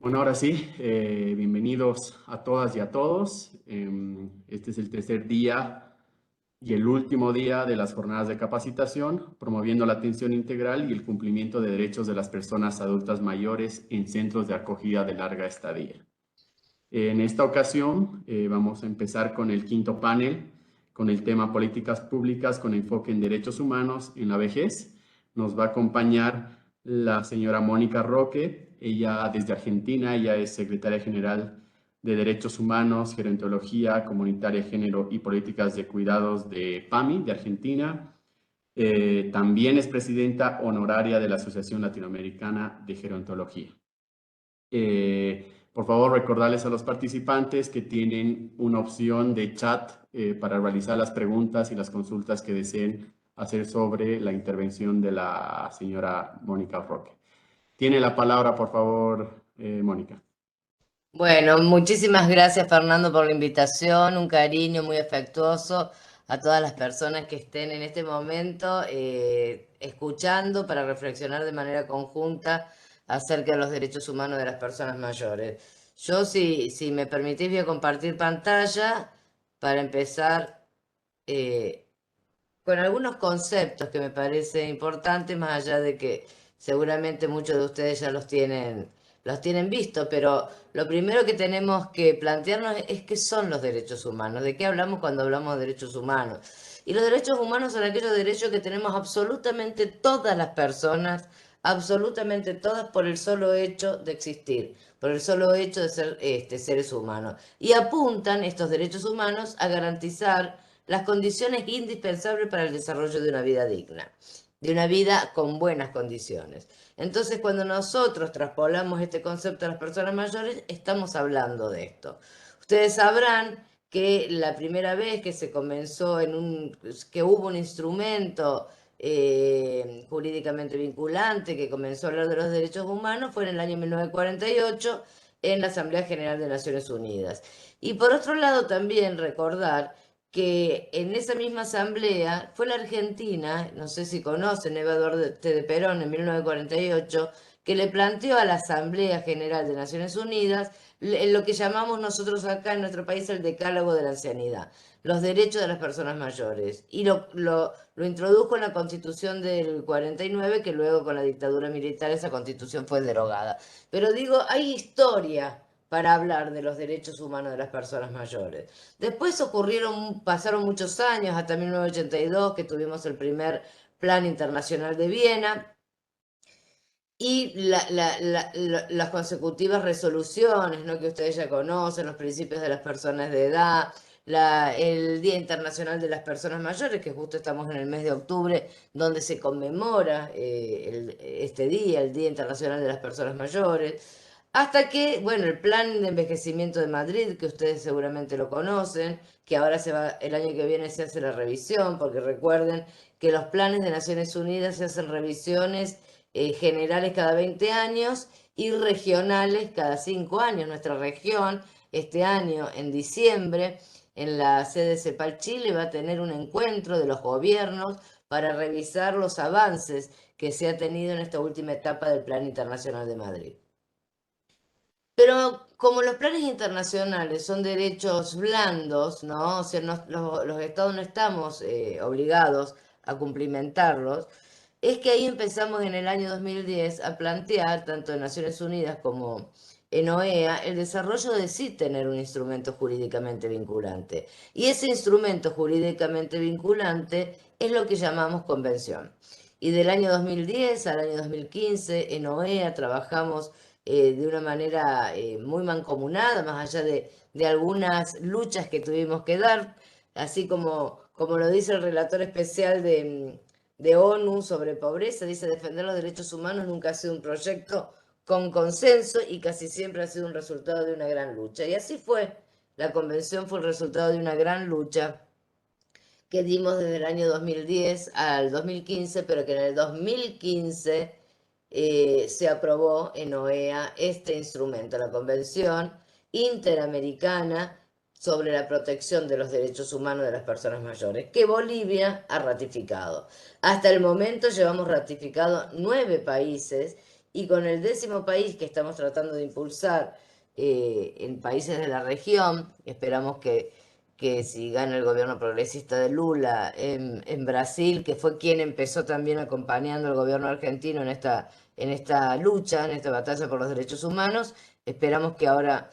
Bueno, ahora sí, bienvenidos a todas y a todos. Este es el tercer día y el último día de las jornadas de capacitación, promoviendo la atención integral y el cumplimiento de derechos de las personas adultas mayores en centros de acogida de larga estadía. En esta ocasión vamos a empezar con el quinto panel, con el tema políticas públicas con enfoque en derechos humanos en la vejez. Nos va a acompañar la señora Mónica Roque, ella desde Argentina, ella es secretaria general de Derechos Humanos, Gerontología Comunitaria, Género y Políticas de Cuidados de PAMI, de Argentina. También es presidenta honoraria de la Asociación Latinoamericana de Gerontología. Por favor, recordarles a los participantes que tienen una opción de chat para realizar las preguntas y las consultas que deseen hacer sobre la intervención de la señora Mónica Roque. Tiene la palabra, por favor, Mónica. Bueno, muchísimas gracias Fernando por la invitación, un cariño muy afectuoso a todas las personas que estén en este momento escuchando para reflexionar de manera conjunta acerca de los derechos humanos de las personas mayores. Yo, si me permitís, voy a compartir pantalla para empezar eh, con algunos conceptos que me parece importantes, más allá de que seguramente muchos de ustedes ya los tienen visto, pero lo primero que tenemos que plantearnos es qué son los derechos humanos, de qué hablamos cuando hablamos de derechos humanos. Y los derechos humanos son aquellos derechos que tenemos absolutamente todas las personas, absolutamente todas por el solo hecho de existir, por el solo hecho de ser seres humanos. Y apuntan estos derechos humanos a garantizar las condiciones indispensables para el desarrollo de una vida digna, de una vida con buenas condiciones. Entonces, cuando nosotros traspolamos este concepto a las personas mayores, estamos hablando de esto. Ustedes sabrán que la primera vez que se comenzó que hubo un instrumento jurídicamente vinculante que comenzó a hablar de los derechos humanos fue en el año 1948 en la Asamblea General de Naciones Unidas. Y por otro lado, también recordar que en esa misma asamblea fue la Argentina, no sé si conocen, Eva Duarte de Perón en 1948, que le planteó a la Asamblea General de Naciones Unidas lo que llamamos nosotros acá en nuestro país el decálogo de la ancianidad, los derechos de las personas mayores. Y lo introdujo en la Constitución del 49, que luego con la dictadura militar esa Constitución fue derogada. Pero digo, hay historia para hablar de los derechos humanos de las personas mayores. Después pasaron muchos años, hasta 1982, que tuvimos el primer Plan Internacional de Viena, y las consecutivas resoluciones, ¿no? Que ustedes ya conocen, los principios de las personas de edad, el Día Internacional de las Personas Mayores, que justo estamos en el mes de octubre, donde se conmemora este día, el Día Internacional de las Personas Mayores. Hasta que, bueno, el Plan de Envejecimiento de Madrid, que ustedes seguramente lo conocen, que ahora el año que viene se hace la revisión, porque recuerden que los planes de Naciones Unidas se hacen revisiones generales cada 20 años y regionales cada 5 años. Nuestra región, este año, en diciembre, en la sede CEPAL Chile, va a tener un encuentro de los gobiernos para revisar los avances que se ha tenido en esta última etapa del Plan Internacional de Madrid. Pero como los planes internacionales son derechos blandos, ¿no? O sea, los estados no estamos obligados a cumplimentarlos, es que ahí empezamos en el año 2010 a plantear, tanto en Naciones Unidas como en OEA, el desarrollo de sí tener un instrumento jurídicamente vinculante. Y ese instrumento jurídicamente vinculante es lo que llamamos convención. Y del año 2010 al año 2015 en OEA trabajamos de una manera muy mancomunada, más allá de algunas luchas que tuvimos que dar, así como lo dice el relator especial de ONU sobre pobreza, dice defender los derechos humanos nunca ha sido un proyecto con consenso y casi siempre ha sido un resultado de una gran lucha. Y así fue, la convención fue el resultado de una gran lucha que dimos desde el año 2010 al 2015, pero que en el 2015 se aprobó en OEA este instrumento, la Convención Interamericana sobre la protección de los derechos humanos de las personas mayores, que Bolivia ha ratificado. Hasta el momento llevamos ratificado 9 países y con el 10º país que estamos tratando de impulsar en países de la región, esperamos que si gana el gobierno progresista de Lula en Brasil, que fue quien empezó también acompañando al gobierno argentino en esta lucha, en esta batalla por los derechos humanos, esperamos que ahora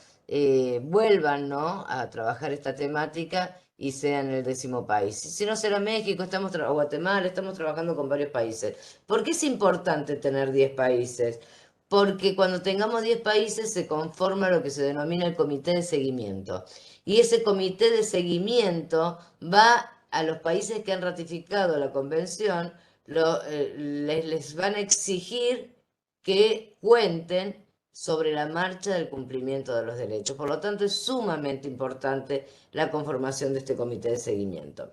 vuelvan, ¿no?, a trabajar esta temática y sean el 10º país. Si no será México, o Guatemala, estamos trabajando con varios países. ¿Por qué es importante tener 10 países? Porque cuando tengamos 10 países se conforma lo que se denomina el comité de seguimiento. Y ese comité de seguimiento va a los países que han ratificado la convención, les van a exigir que cuenten sobre la marcha del cumplimiento de los derechos. Por lo tanto, es sumamente importante la conformación de este comité de seguimiento.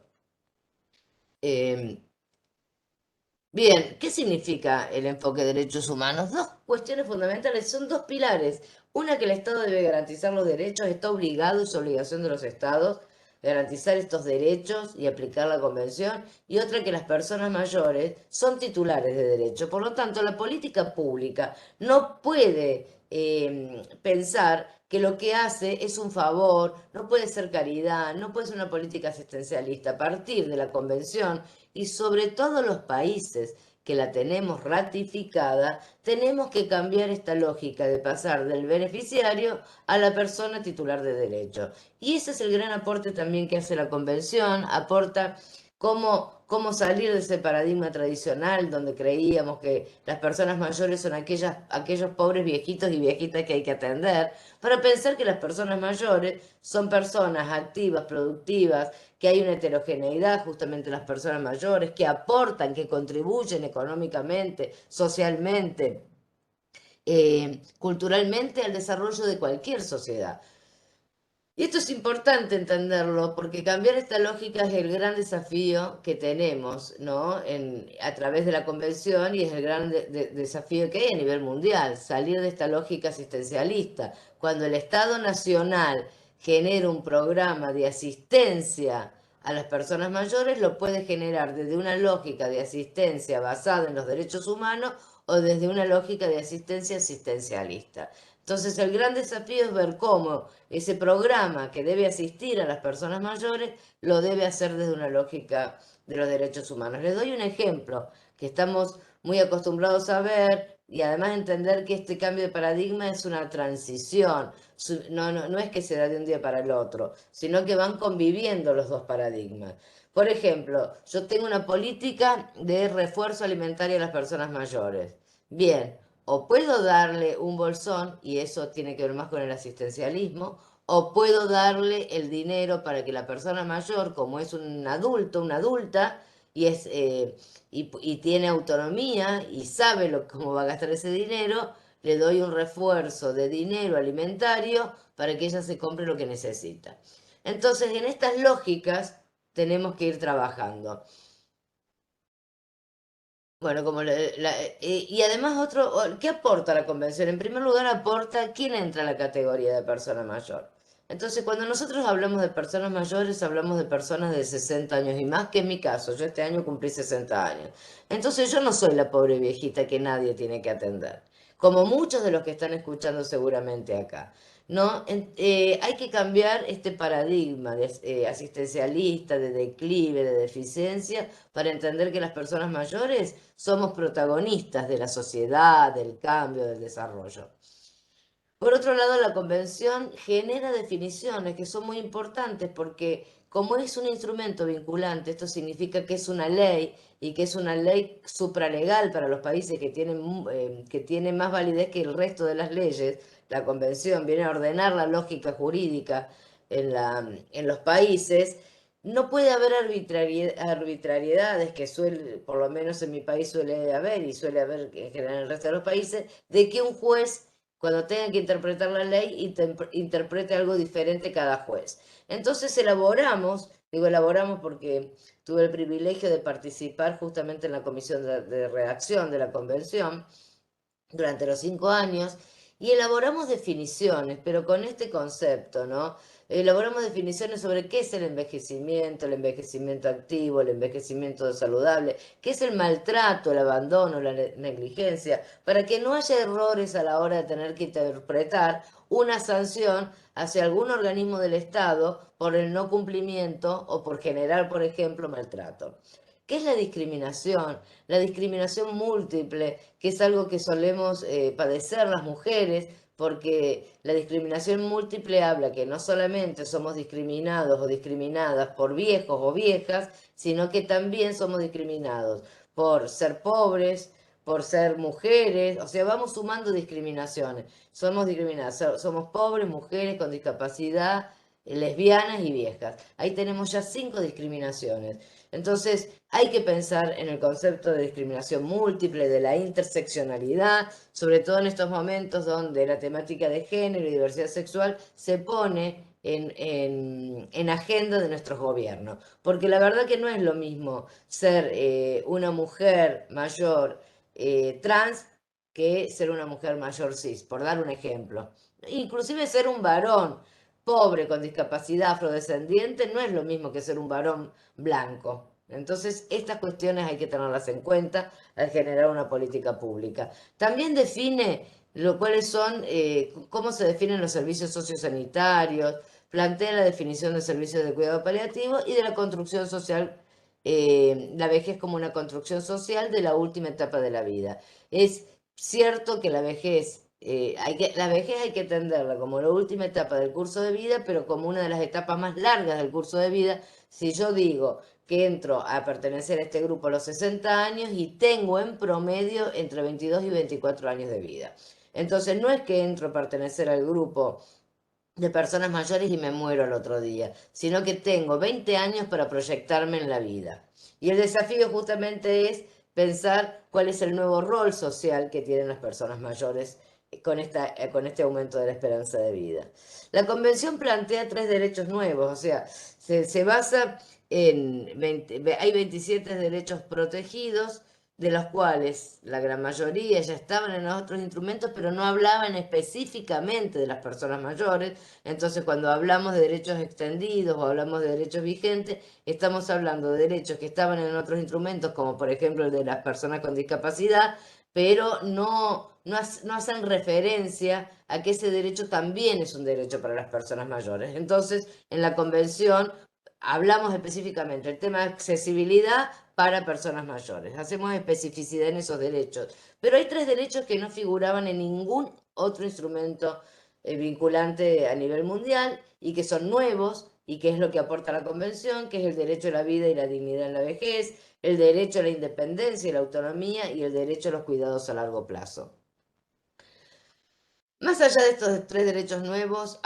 Bien, ¿qué significa el enfoque de derechos humanos? Dos cuestiones fundamentales, son dos pilares. Una, que el Estado debe garantizar los derechos, está obligado, es obligación de los Estados garantizar estos derechos y aplicar la convención. Y otra, que las personas mayores son titulares de derechos. Por lo tanto, la política pública no puede pensar que lo que hace es un favor, no puede ser caridad, no puede ser una política asistencialista. A partir de la convención, y sobre todo los países que la tenemos ratificada, tenemos que cambiar esta lógica de pasar del beneficiario a la persona titular de derecho. Y ese es el gran aporte también que hace la convención, aporta cómo salir de ese paradigma tradicional donde creíamos que las personas mayores son aquellos pobres viejitos y viejitas que hay que atender, para pensar que las personas mayores son personas activas, productivas, que hay una heterogeneidad justamente en las personas mayores, que aportan, que contribuyen económicamente, socialmente, culturalmente al desarrollo de cualquier sociedad. Y esto es importante entenderlo porque cambiar esta lógica es el gran desafío que tenemos, ¿no?, a través de la convención, y es el gran desafío que hay a nivel mundial, salir de esta lógica asistencialista. Cuando el Estado Nacional genera un programa de asistencia a las personas mayores, lo puede generar desde una lógica de asistencia basada en los derechos humanos o desde una lógica de asistencia asistencialista. Entonces, el gran desafío es ver cómo ese programa que debe asistir a las personas mayores lo debe hacer desde una lógica de los derechos humanos. Les doy un ejemplo que estamos muy acostumbrados a ver, y además entender que este cambio de paradigma es una transición. No es que se da de un día para el otro, sino que van conviviendo los dos paradigmas. Por ejemplo, yo tengo una política de refuerzo alimentario a las personas mayores. Bien, o puedo darle un bolsón, y eso tiene que ver más con el asistencialismo, o puedo darle el dinero para que la persona mayor, como es un adulto, una adulta, y tiene autonomía y sabe cómo va a gastar ese dinero, le doy un refuerzo de dinero alimentario para que ella se compre lo que necesita. Entonces, en estas lógicas tenemos que ir trabajando. Bueno, y además ¿qué aporta la convención? En primer lugar, aporta quién entra a la categoría de persona mayor. Entonces, cuando nosotros hablamos de personas mayores, hablamos de personas de 60 años y más, que en mi caso, yo este año cumplí 60 años. Entonces, yo no soy la pobre viejita que nadie tiene que atender, como muchos de los que están escuchando seguramente acá. ¿No? Hay que cambiar este paradigma asistencialista, de declive, de deficiencia, para entender que las personas mayores somos protagonistas de la sociedad, del cambio, del desarrollo. Por otro lado, la convención genera definiciones que son muy importantes porque, como es un instrumento vinculante, esto significa que es una ley, y que es una ley supralegal para los países que tienen más validez que el resto de las leyes. La convención viene a ordenar la lógica jurídica en los países. No puede haber arbitrariedades, que por lo menos en mi país suele haber, y suele haber en general en el resto de los países, de que un juez, cuando tenga que interpretar la ley, interprete algo diferente cada juez. Entonces elaboramos porque tuve el privilegio de participar justamente en la comisión de redacción de la convención durante los 5 años, y elaboramos definiciones, pero con este concepto, ¿no? elaboramos definiciones sobre qué es el envejecimiento activo, el envejecimiento saludable, qué es el maltrato, el abandono, la negligencia, para que no haya errores a la hora de tener que interpretar una sanción hacia algún organismo del Estado por el no cumplimiento o por generar, por ejemplo, maltrato. ¿Qué es la discriminación? La discriminación múltiple, que es algo que solemos padecer las mujeres, porque la discriminación múltiple habla que no solamente somos discriminados o discriminadas por viejos o viejas, sino que también somos discriminados por ser pobres, por ser mujeres, o sea, vamos sumando discriminaciones. Somos discriminadas, somos pobres, mujeres con discapacidad, lesbianas y viejas. Ahí tenemos ya 5 discriminaciones. Entonces, hay que pensar en el concepto de discriminación múltiple, de la interseccionalidad, sobre todo en estos momentos donde la temática de género y diversidad sexual se pone en agenda de nuestros gobiernos. Porque la verdad que no es lo mismo ser una mujer mayor trans que ser una mujer mayor cis, por dar un ejemplo. Inclusive ser un varón pobre con discapacidad afrodescendiente no es lo mismo que ser un varón blanco. Entonces, estas cuestiones hay que tenerlas en cuenta al generar una política pública. También define cuáles son, cómo se definen los servicios sociosanitarios, plantea la definición de servicios de cuidado paliativo y de la construcción social, la vejez como una construcción social de la última etapa de la vida. Es cierto que la vejez hay que entenderla como la última etapa del curso de vida, pero como una de las etapas más largas del curso de vida. Si yo digo que entro a pertenecer a este grupo a los 60 años y tengo en promedio entre 22 y 24 años de vida. Entonces no es que entro a pertenecer al grupo de personas mayores y me muero al otro día, sino que tengo 20 años para proyectarme en la vida. Y el desafío justamente es pensar cuál es el nuevo rol social que tienen las personas mayores con este aumento de la esperanza de vida. La convención plantea 3 derechos nuevos, o sea, se basa hay 27 derechos protegidos, de los cuales la gran mayoría ya estaban en los otros instrumentos, pero no hablaban específicamente de las personas mayores. Entonces, cuando hablamos de derechos extendidos o hablamos de derechos vigentes, estamos hablando de derechos que estaban en otros instrumentos, como por ejemplo el de las personas con discapacidad, pero no hacen referencia a que ese derecho también es un derecho para las personas mayores. Entonces, en la convención hablamos específicamente del tema de accesibilidad para personas mayores. Hacemos especificidad en esos derechos. Pero hay 3 derechos que no figuraban en ningún otro instrumento vinculante a nivel mundial y que son nuevos y que es lo que aporta la convención, que es el derecho a la vida y la dignidad en la vejez, el derecho a la independencia y la autonomía y el derecho a los cuidados a largo plazo. Más allá de estos 3 derechos nuevos,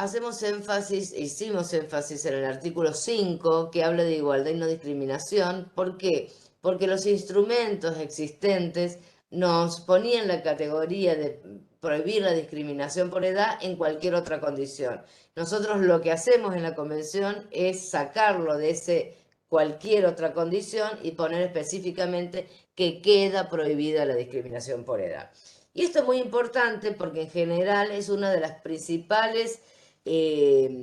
hicimos énfasis en el artículo 5, que habla de igualdad y no discriminación. ¿Por qué? Porque los instrumentos existentes nos ponían la categoría de prohibir la discriminación por edad en cualquier otra condición. Nosotros lo que hacemos en la convención es sacarlo de ese cualquier otra condición y poner específicamente que queda prohibida la discriminación por edad. Y esto es muy importante porque en general es una de las principales, es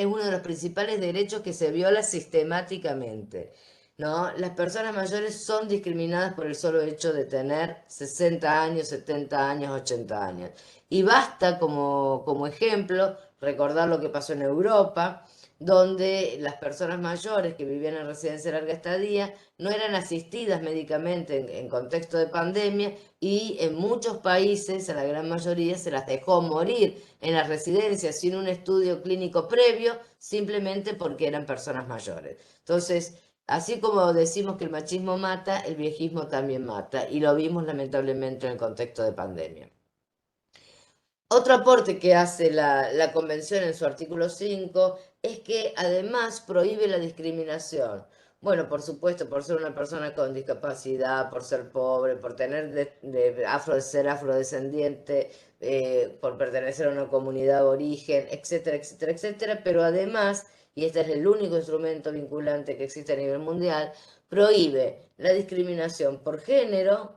uno de los principales derechos que se viola sistemáticamente, ¿no? Las personas mayores son discriminadas por el solo hecho de tener 60 años, 70 años, 80 años. Y basta como ejemplo recordar lo que pasó en Europa, donde las personas mayores que vivían en residencia de larga estadía no eran asistidas médicamente en contexto de pandemia y en muchos países, a la gran mayoría, se las dejó morir en las residencias sin un estudio clínico previo, simplemente porque eran personas mayores. Entonces, así como decimos que el machismo mata, el viejismo también mata, y lo vimos lamentablemente en el contexto de pandemia. Otro aporte que hace la Convención en su artículo 5 es que además prohíbe la discriminación. Bueno, por supuesto, por ser una persona con discapacidad, por ser pobre, por ser afrodescendiente, por pertenecer a una comunidad de origen, etcétera, etcétera, etcétera, pero además, y este es el único instrumento vinculante que existe a nivel mundial, prohíbe la discriminación por género,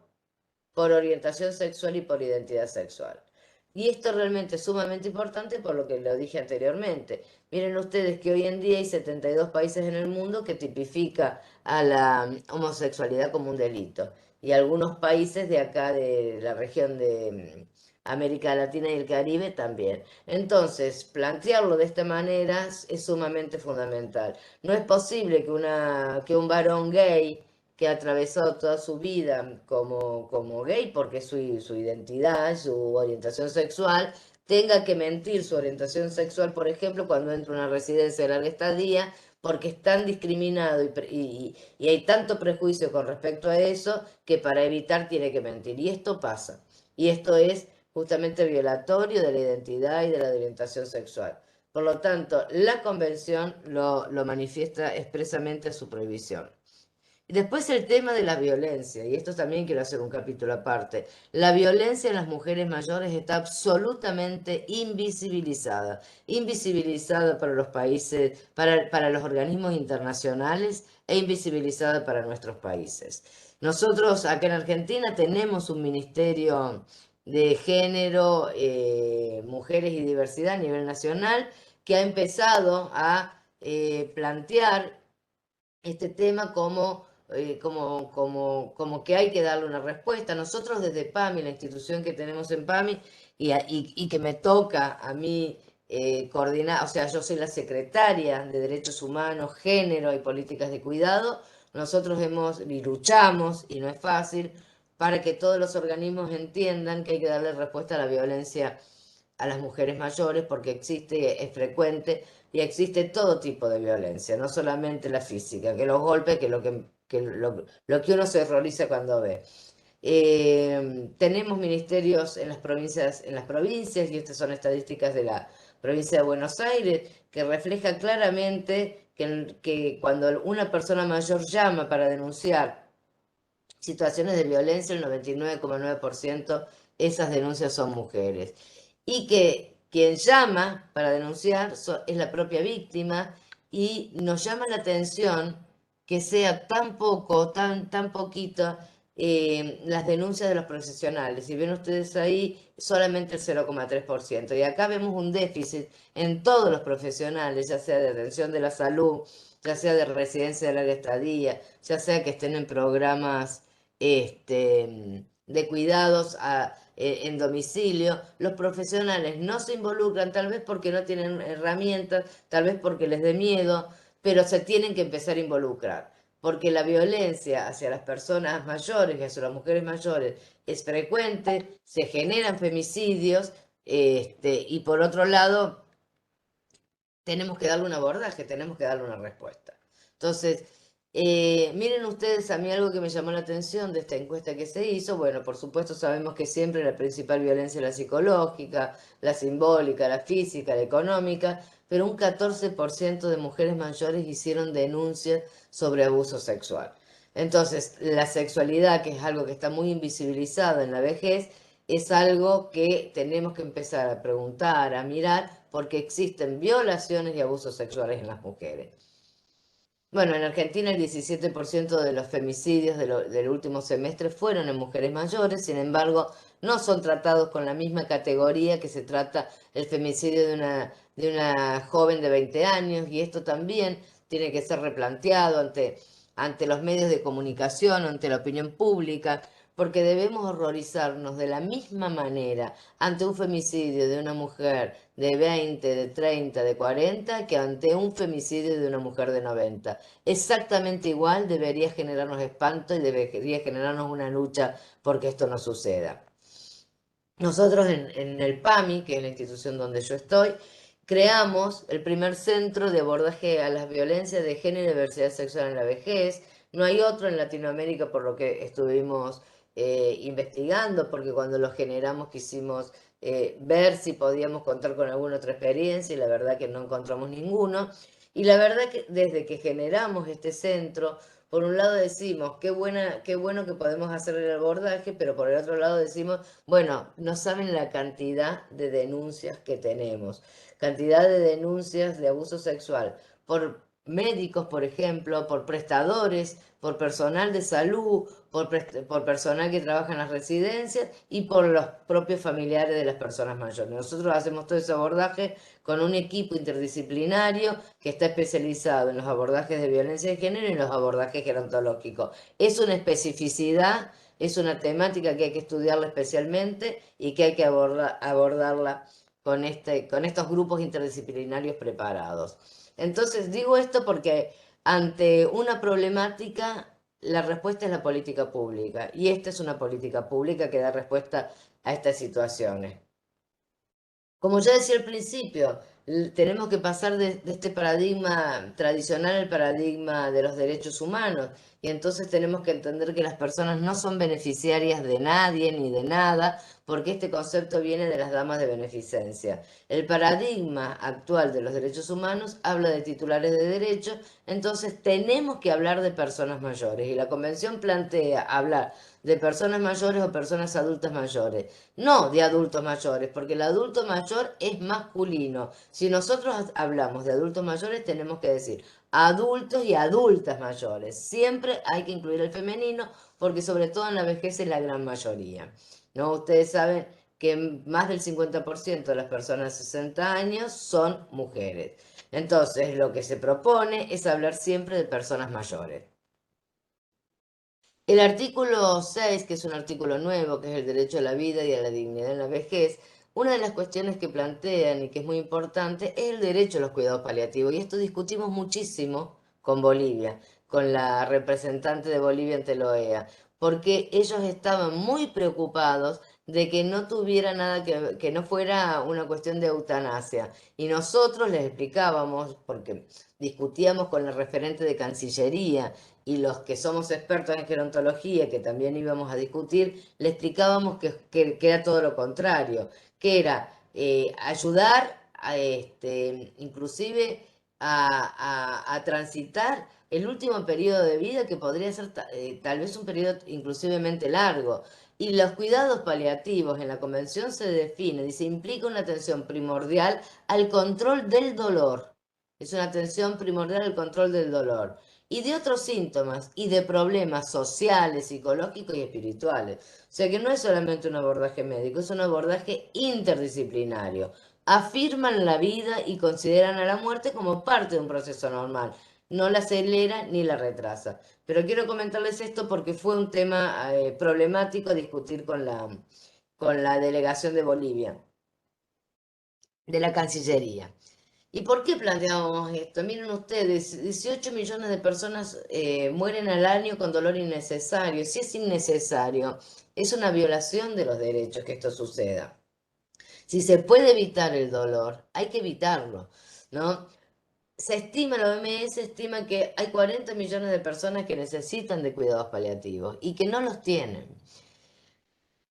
por orientación sexual y por identidad sexual. Y esto realmente es sumamente importante por lo que lo dije anteriormente. Miren ustedes que hoy en día hay 72 países en el mundo que tipifica a la homosexualidad como un delito. Y algunos países de acá, de la región de América Latina y el Caribe también. Entonces, plantearlo de esta manera es sumamente fundamental. No es posible que un varón gay que atravesó toda su vida como gay, porque su identidad, su orientación sexual, tenga que mentir su orientación sexual, por ejemplo, cuando entra a una residencia de larga estadía, porque es tan discriminado y hay tanto prejuicio con respecto a eso que para evitar tiene que mentir. Y esto pasa. Y esto es justamente violatorio de la identidad y de la orientación sexual. Por lo tanto, la convención lo manifiesta expresamente a su prohibición. Y después el tema de la violencia, y esto también quiero hacer un capítulo aparte. La violencia en las mujeres mayores está absolutamente invisibilizada. Invisibilizada para los países, para los organismos internacionales e invisibilizada para nuestros países. Nosotros acá en Argentina tenemos un ministerio de género, mujeres y diversidad a nivel nacional que ha empezado a plantear este tema como que hay que darle una respuesta. Nosotros desde PAMI, la institución que tenemos en PAMI, y que me toca a mí coordinar, o sea, yo soy la secretaria de Derechos Humanos, Género y Políticas de Cuidado, nosotros hemos y luchamos, y no es fácil, para que todos los organismos entiendan que hay que darle respuesta a la violencia a las mujeres mayores porque existe, es frecuente y existe todo tipo de violencia, no solamente la física, que los golpes, lo que uno se horroriza cuando ve. Tenemos ministerios en las provincias, y estas son estadísticas de la provincia de Buenos Aires, que refleja claramente que cuando una persona mayor llama para denunciar situaciones de violencia, el 99,9% esas denuncias son mujeres. Y que quien llama para denunciar es la propia víctima y nos llama la atención que sea tan poco, tan poquito las denuncias de los profesionales. Si ven ustedes ahí, solamente el 0,3%. Y acá vemos un déficit en todos los profesionales, ya sea de atención de la salud, ya sea de residencia de larga estadía, ya sea que estén en programas de cuidados en domicilio. Los profesionales no se involucran, tal vez porque no tienen herramientas, tal vez porque les dé miedo, pero se tienen que empezar a involucrar, porque la violencia hacia las personas mayores y hacia las mujeres mayores es frecuente, se generan femicidios, y por otro lado, tenemos que darle un abordaje, tenemos que darle una respuesta. Entonces, miren ustedes, a mí algo que me llamó la atención de esta encuesta que se hizo, bueno, por supuesto sabemos que siempre la principal violencia es la psicológica, la simbólica, la física, la económica, pero un 14% de mujeres mayores hicieron denuncias sobre abuso sexual. Entonces, la sexualidad, que es algo que está muy invisibilizado en la vejez, es algo que tenemos que empezar a preguntar, a mirar, porque existen violaciones y abusos sexuales en las mujeres. Bueno, en Argentina el 17% de los femicidios del último semestre fueron en mujeres mayores, sin embargo, no son tratados con la misma categoría que se trata el femicidio de una joven de 20 años, y esto también tiene que ser replanteado ante los medios de comunicación, ante la opinión pública, porque debemos horrorizarnos de la misma manera ante un femicidio de una mujer de 20, de 30, de 40, que ante un femicidio de una mujer de 90. Exactamente igual debería generarnos espanto y debería generarnos una lucha porque esto no suceda. Nosotros en el PAMI, que es la institución donde yo estoy, creamos el primer centro de abordaje a las violencias de género y diversidad sexual en la vejez. No hay otro en Latinoamérica, por lo que estuvimos investigando, porque cuando lo generamos quisimos ver si podíamos contar con alguna otra experiencia, y la verdad que no encontramos ninguno. Y la verdad que desde que generamos este centro, por un lado decimos, qué bueno que podemos hacer el abordaje, pero por el otro lado decimos, bueno, no saben la cantidad de denuncias que tenemos, cantidad de denuncias de abuso sexual por médicos, por ejemplo, por prestadores, por personal de salud, por personal que trabaja en las residencias y por los propios familiares de las personas mayores. Nosotros hacemos todo ese abordaje con un equipo interdisciplinario que está especializado en los abordajes de violencia de género y en los abordajes gerontológicos. Es una especificidad, es una temática que hay que estudiarla especialmente y que hay que abordarla con estos grupos interdisciplinarios preparados. Entonces digo esto porque ante una problemática, la respuesta es la política pública y esta es una política pública que da respuesta a estas situaciones. Como ya decía al principio, tenemos que pasar de este paradigma tradicional al paradigma de los derechos humanos y entonces tenemos que entender que las personas no son beneficiarias de nadie ni de nada porque este concepto viene de las damas de beneficencia. El paradigma actual de los derechos humanos habla de titulares de derechos, entonces tenemos que hablar de personas mayores y la Convención plantea hablar de personas mayores o personas adultas mayores. No de adultos mayores, porque el adulto mayor es masculino. Si nosotros hablamos de adultos mayores, tenemos que decir adultos y adultas mayores. Siempre hay que incluir el femenino, porque sobre todo en la vejez es la gran mayoría. ¿No? Ustedes saben que más del 50% de las personas de 60 años son mujeres. Entonces, lo que se propone es hablar siempre de personas mayores. El artículo 6, que es un artículo nuevo, que es el derecho a la vida y a la dignidad en la vejez, una de las cuestiones que plantean y que es muy importante es el derecho a los cuidados paliativos. Y esto discutimos muchísimo con Bolivia, con la representante de Bolivia ante la OEA, porque ellos estaban muy preocupados de que no tuviera nada que no fuera una cuestión de eutanasia. Y nosotros les explicábamos, porque discutíamos con el referente de Cancillería, y los que somos expertos en gerontología, que también íbamos a discutir, le explicábamos que era todo lo contrario, que era ayudar inclusive a transitar el último periodo de vida que podría ser tal vez un periodo inclusivemente largo. Y los cuidados paliativos en la convención se define, dice, implica una atención primordial al control del dolor. Es una atención primordial al control del dolor y de otros síntomas y de problemas sociales, psicológicos y espirituales. O sea que no es solamente un abordaje médico, es un abordaje interdisciplinario. Afirman la vida y consideran a la muerte como parte de un proceso normal. No la acelera ni la retrasa. Pero quiero comentarles esto porque fue un tema problemático discutir con la delegación de Bolivia, de la Cancillería. ¿Y por qué planteábamos esto? Miren ustedes, 18 millones de personas mueren al año con dolor innecesario. Si es innecesario, es una violación de los derechos que esto suceda. Si se puede evitar el dolor, hay que evitarlo, ¿no? Se estima, la OMS estima que hay 40 millones de personas que necesitan de cuidados paliativos y que no los tienen.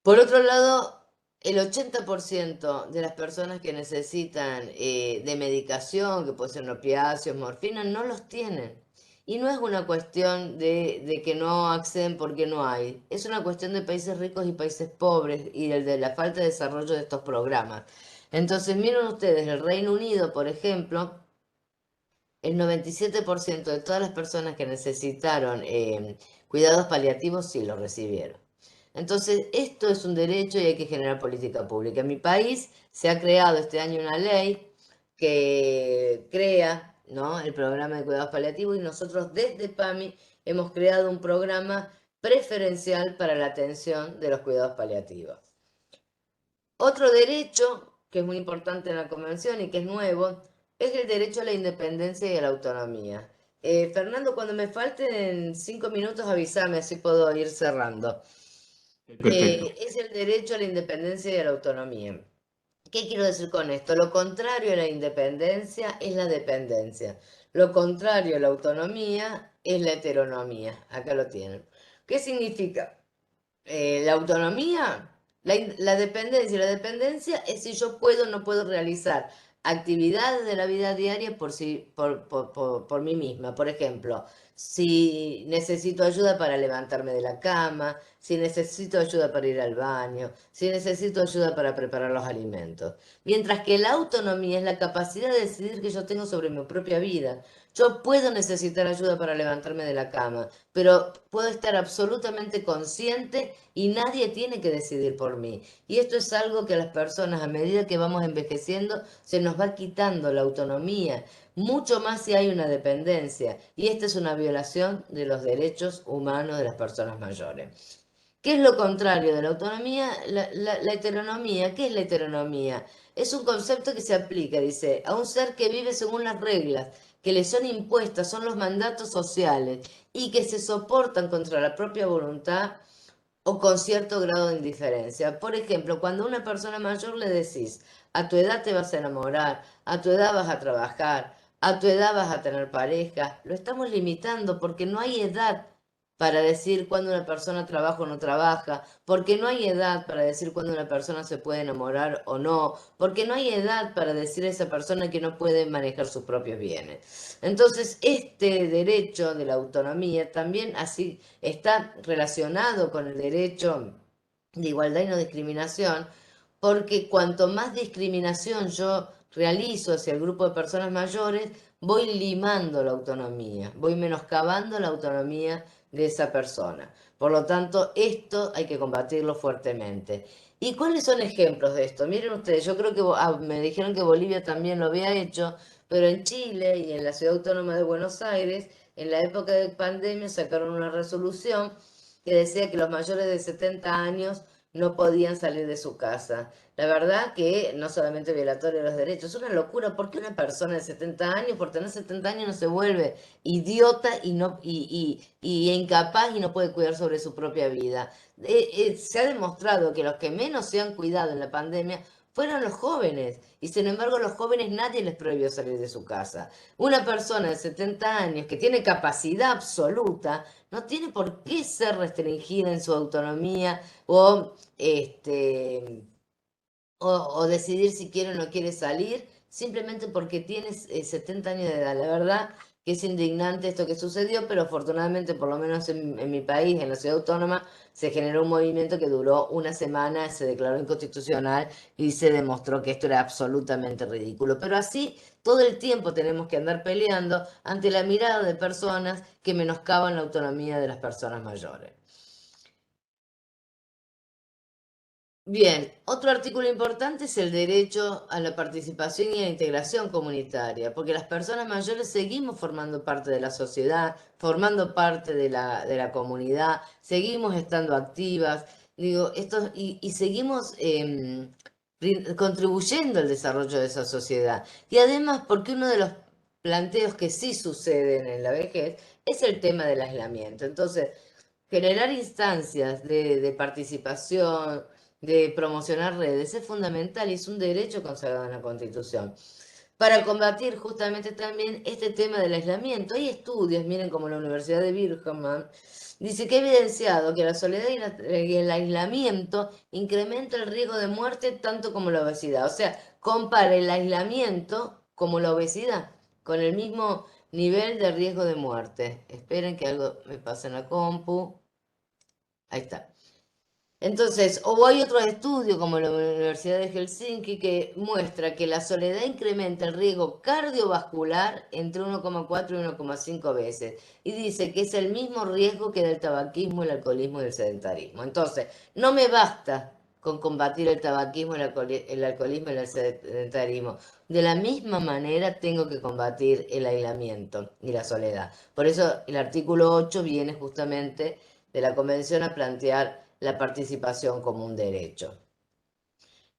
Por otro lado, el 80% de las personas que necesitan de medicación, que pueden ser opiáceos, morfina, no los tienen. Y no es una cuestión de que no acceden porque no hay. Es una cuestión de países ricos y países pobres y de la falta de desarrollo de estos programas. Entonces, miren ustedes, el Reino Unido, por ejemplo, el 97% de todas las personas que necesitaron cuidados paliativos sí los recibieron. Entonces, esto es un derecho y hay que generar política pública. En mi país se ha creado este año una ley que crea, ¿no?, el programa de cuidados paliativos y nosotros desde PAMI hemos creado un programa preferencial para la atención de los cuidados paliativos. Otro derecho que es muy importante en la Convención y que es nuevo es el derecho a la independencia y a la autonomía. Fernando, cuando me falten 5 minutos avísame, así puedo ir cerrando. Perfecto. Es el derecho a la independencia y a la autonomía. ¿Qué quiero decir con esto? Lo contrario a la independencia es la dependencia. Lo contrario a la autonomía es la heteronomía. Acá lo tienen. ¿Qué significa? La autonomía, la dependencia. La dependencia es si yo puedo o no puedo realizar actividades de la vida diaria por mí misma. Por ejemplo, si necesito ayuda para levantarme de la cama, si necesito ayuda para ir al baño, si necesito ayuda para preparar los alimentos. Mientras que la autonomía es la capacidad de decidir que yo tengo sobre mi propia vida. Yo puedo necesitar ayuda para levantarme de la cama, pero puedo estar absolutamente consciente y nadie tiene que decidir por mí. Y esto es algo que a las personas, a medida que vamos envejeciendo, se nos va quitando la autonomía, mucho más si hay una dependencia. Y esta es una violación de los derechos humanos de las personas mayores. ¿Qué es lo contrario de la autonomía? La heteronomía. ¿Qué es la heteronomía? Es un concepto que se aplica, dice, a un ser que vive según las reglas que le son impuestas, son los mandatos sociales y que se soportan contra la propia voluntad o con cierto grado de indiferencia. Por ejemplo, cuando a una persona mayor le decís, a tu edad te vas a enamorar, a tu edad vas a trabajar, a tu edad vas a tener pareja, lo estamos limitando porque no hay edad para decir cuándo una persona trabaja o no trabaja, porque no hay edad para decir cuándo una persona se puede enamorar o no, porque no hay edad para decir a esa persona que no puede manejar sus propios bienes. Entonces, este derecho de la autonomía también así está relacionado con el derecho de igualdad y no discriminación, porque cuanto más discriminación yo realizo hacia el grupo de personas mayores, voy limando la autonomía, voy menoscabando la autonomía de esa persona. Por lo tanto, esto hay que combatirlo fuertemente. ¿Y cuáles son ejemplos de esto? Miren ustedes, yo creo que me dijeron que Bolivia también lo había hecho, pero en Chile y en la Ciudad Autónoma de Buenos Aires, en la época de pandemia, sacaron una resolución que decía que los mayores de 70 años no podían salir de su casa. La verdad que no solamente violatorio de los derechos, es una locura. ¿Por qué una persona de 70 años, por tener 70 años, no se vuelve idiota y, no, y incapaz y no puede cuidar sobre su propia vida? Se ha demostrado que los que menos se han cuidado en la pandemia fueron los jóvenes. Y sin embargo, los jóvenes nadie les prohibió salir de su casa. Una persona de 70 años que tiene capacidad absoluta no tiene por qué ser restringida en su autonomía o o decidir si quiere o no quiere salir, simplemente porque tienes 70 años de edad. La verdad que es indignante esto que sucedió, pero afortunadamente, por lo menos en mi país, en la ciudad autónoma, se generó un movimiento que duró una semana, se declaró inconstitucional y se demostró que esto era absolutamente ridículo. Pero así todo el tiempo tenemos que andar peleando ante la mirada de personas que menoscaban la autonomía de las personas mayores. Bien, otro artículo importante es el derecho a la participación y a la integración comunitaria, porque las personas mayores seguimos formando parte de la sociedad, formando parte de la comunidad, seguimos estando activas, digo, y seguimos contribuyendo al desarrollo de esa sociedad. Y además, porque uno de los planteos que sí suceden en la vejez es el tema del aislamiento. Entonces, generar instancias de participación, de promocionar redes, es fundamental y es un derecho consagrado en la Constitución. Para combatir justamente también este tema del aislamiento, hay estudios, miren como la Universidad de Birmingham, dice que ha evidenciado que la soledad y el aislamiento incrementa el riesgo de muerte tanto como la obesidad. O sea, compara el aislamiento como la obesidad, con el mismo nivel de riesgo de muerte. Esperen que algo me pase en la compu. Ahí está. Entonces, o hay otro estudio como la Universidad de Helsinki que muestra que la soledad incrementa el riesgo cardiovascular entre 1,4 y 1,5 veces. Y dice que es el mismo riesgo que del tabaquismo, el alcoholismo y el sedentarismo. Entonces, no me basta con combatir el tabaquismo, el alcoholismo y el sedentarismo. De la misma manera tengo que combatir el aislamiento y la soledad. Por eso el artículo 8 viene justamente de la Convención a plantear la participación como un derecho.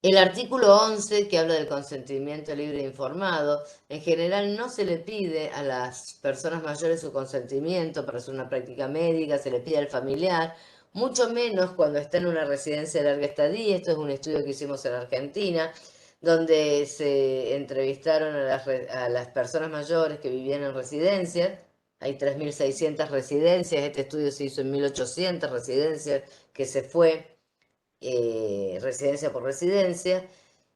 El artículo 11, que habla del consentimiento libre e informado, en general no se le pide a las personas mayores su consentimiento para hacer una práctica médica, se le pide al familiar, mucho menos cuando está en una residencia de larga estadía. Esto es un estudio que hicimos en Argentina, donde se entrevistaron a las personas mayores que vivían en residencias. Hay 3.600 residencias, este estudio se hizo en 1.800 residencias que se fue residencia por residencia.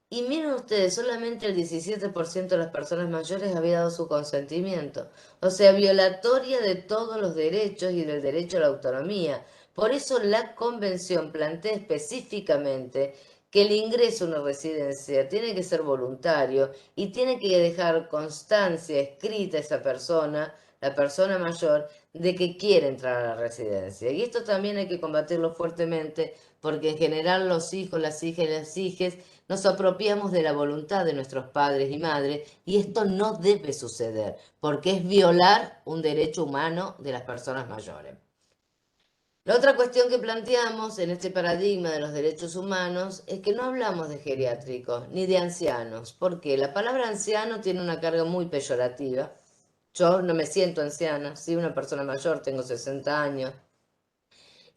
Y miren ustedes, solamente el 17% de las personas mayores había dado su consentimiento. O sea, violatoria de todos los derechos y del derecho a la autonomía. Por eso la convención plantea específicamente que el ingreso a una residencia tiene que ser voluntario y tiene que dejar constancia escrita esa persona, la persona mayor, de que quiere entrar a la residencia. Y esto también hay que combatirlo fuertemente porque en general los hijos, las hijas y las hijas nos apropiamos de la voluntad de nuestros padres y madres y esto no debe suceder porque es violar un derecho humano de las personas mayores. La otra cuestión que planteamos en este paradigma de los derechos humanos es que no hablamos de geriátricos ni de ancianos, porque la palabra anciano tiene una carga muy peyorativa. Yo no me siento anciana, soy una persona mayor, tengo 60 años.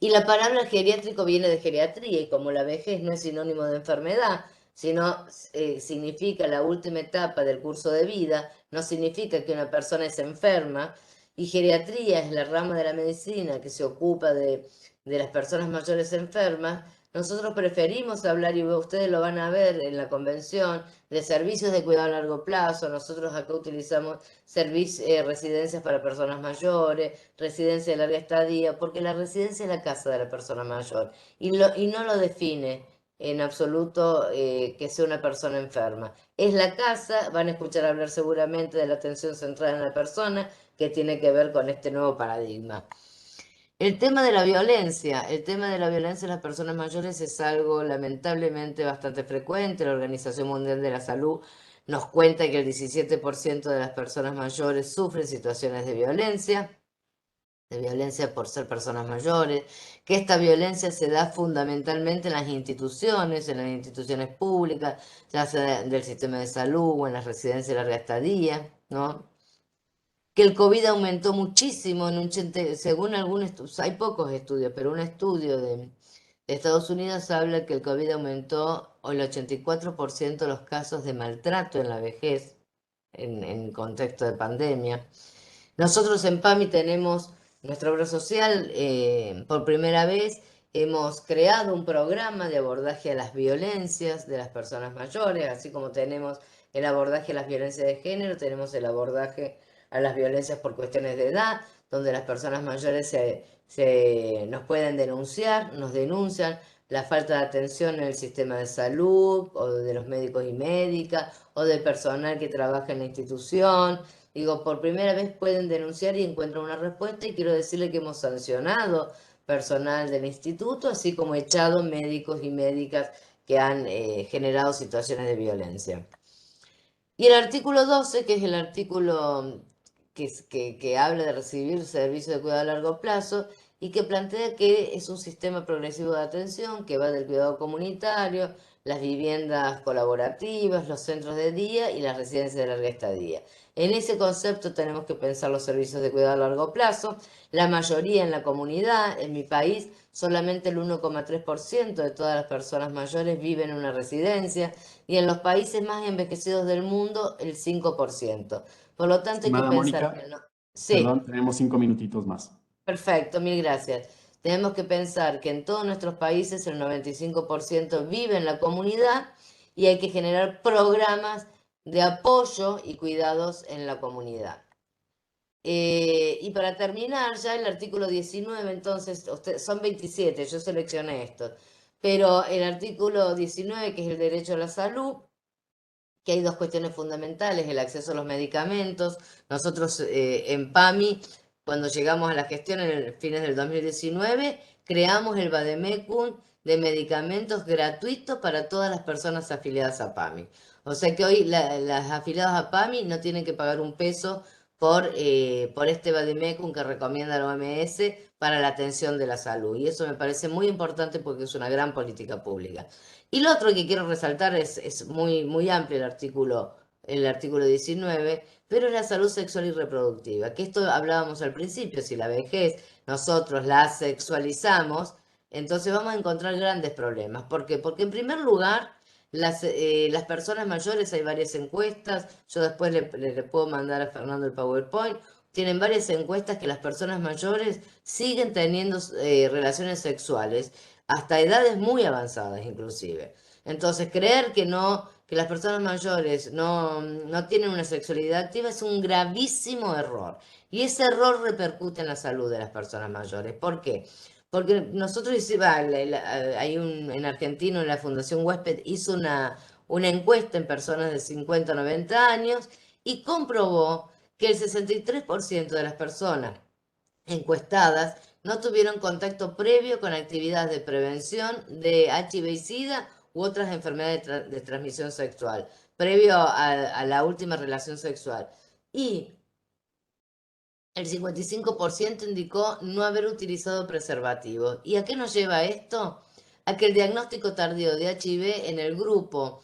Y la palabra geriátrico viene de geriatría y como la vejez no es sinónimo de enfermedad, sino significa la última etapa del curso de vida, no significa que una persona es enferma, y geriatría es la rama de la medicina que se ocupa de las personas mayores enfermas. Nosotros preferimos hablar, y ustedes lo van a ver en la convención, de servicios de cuidado a largo plazo. Nosotros acá utilizamos residencias para personas mayores, residencia de larga estadía, porque la residencia es la casa de la persona mayor y no lo define en absoluto que sea una persona enferma. Es la casa, van a escuchar hablar seguramente de la atención centrada en la persona, que tiene que ver con este nuevo paradigma. El tema de la violencia, el tema de la violencia en las personas mayores es algo lamentablemente bastante frecuente. La Organización Mundial de la Salud nos cuenta que el 17% de las personas mayores sufren situaciones de violencia por ser personas mayores, que esta violencia se da fundamentalmente en las instituciones públicas, ya sea del sistema de salud o en las residencias de larga estadía, ¿no? Que el COVID aumentó muchísimo, según algunos estudios, hay pocos estudios, pero un estudio de Estados Unidos habla que el COVID aumentó el 84% de los casos de maltrato en la vejez en contexto de pandemia. Nosotros en PAMI tenemos nuestra obra social, por primera vez hemos creado un programa de abordaje a las violencias de las personas mayores, así como tenemos el abordaje a las violencias de género, tenemos el abordaje a las violencias por cuestiones de edad, donde las personas mayores nos pueden denunciar, nos denuncian la falta de atención en el sistema de salud, o de los médicos y médicas, o del personal que trabaja en la institución. Digo, por primera vez pueden denunciar y encuentran una respuesta, y quiero decirle que hemos sancionado personal del instituto, así como echado médicos y médicas que han generado situaciones de violencia. Y el artículo 12, que es el artículo que habla de recibir servicios de cuidado a largo plazo y que plantea que es un sistema progresivo de atención que va del cuidado comunitario, las viviendas colaborativas, los centros de día y las residencias de larga estadía. En ese concepto tenemos que pensar los servicios de cuidado a largo plazo. La mayoría en la comunidad, en mi país, solamente el 1,3% de todas las personas mayores viven en una residencia, y en los países más envejecidos del mundo el 5%. Por lo tanto hay que Estimada pensar Mónica, que no. Sí, perdón, tenemos 5 minutitos más. perfecto, mil gracias. Tenemos que pensar que en todos nuestros países el 95% vive en la comunidad y hay que generar programas de apoyo y cuidados en la comunidad. Y para terminar, ya el artículo 19, entonces, son 27, yo seleccioné estos, pero el artículo 19, que es el derecho a la salud, que hay dos cuestiones fundamentales: el acceso a los medicamentos. Nosotros en PAMI, cuando llegamos a la gestión en el fines del 2019, creamos el Vademecum de medicamentos gratuitos para todas las personas afiliadas a PAMI. O sea que hoy las afiliadas a PAMI no tienen que pagar un peso por este Vademecum que recomienda la OMS para la atención de la salud. Y eso me parece muy importante porque es una gran política pública. Y lo otro que quiero resaltar es muy, muy amplio el artículo 19, pero es la salud sexual y reproductiva, que esto hablábamos al principio. Si la vejez nosotros la sexualizamos, entonces vamos a encontrar grandes problemas. ¿Por qué? Porque en primer lugar, las personas mayores, hay varias encuestas, yo después le puedo mandar a Fernando el PowerPoint, tienen varias encuestas que las personas mayores siguen teniendo relaciones sexuales hasta edades muy avanzadas inclusive. Entonces, creer que las personas mayores no tienen una sexualidad activa es un gravísimo error. Y ese error repercute en la salud de las personas mayores. ¿Por qué? porque nosotros hicimos, en Argentina, la Fundación Huésped hizo una encuesta en personas de 50 a 90 años y comprobó que el 63% de las personas encuestadas no tuvieron contacto previo con actividades de prevención de HIV y SIDA u otras enfermedades de transmisión sexual, previo a la última relación sexual. Y el 55% indicó no haber utilizado preservativo. ¿Y a qué nos lleva esto? A que el diagnóstico tardío de HIV en el grupo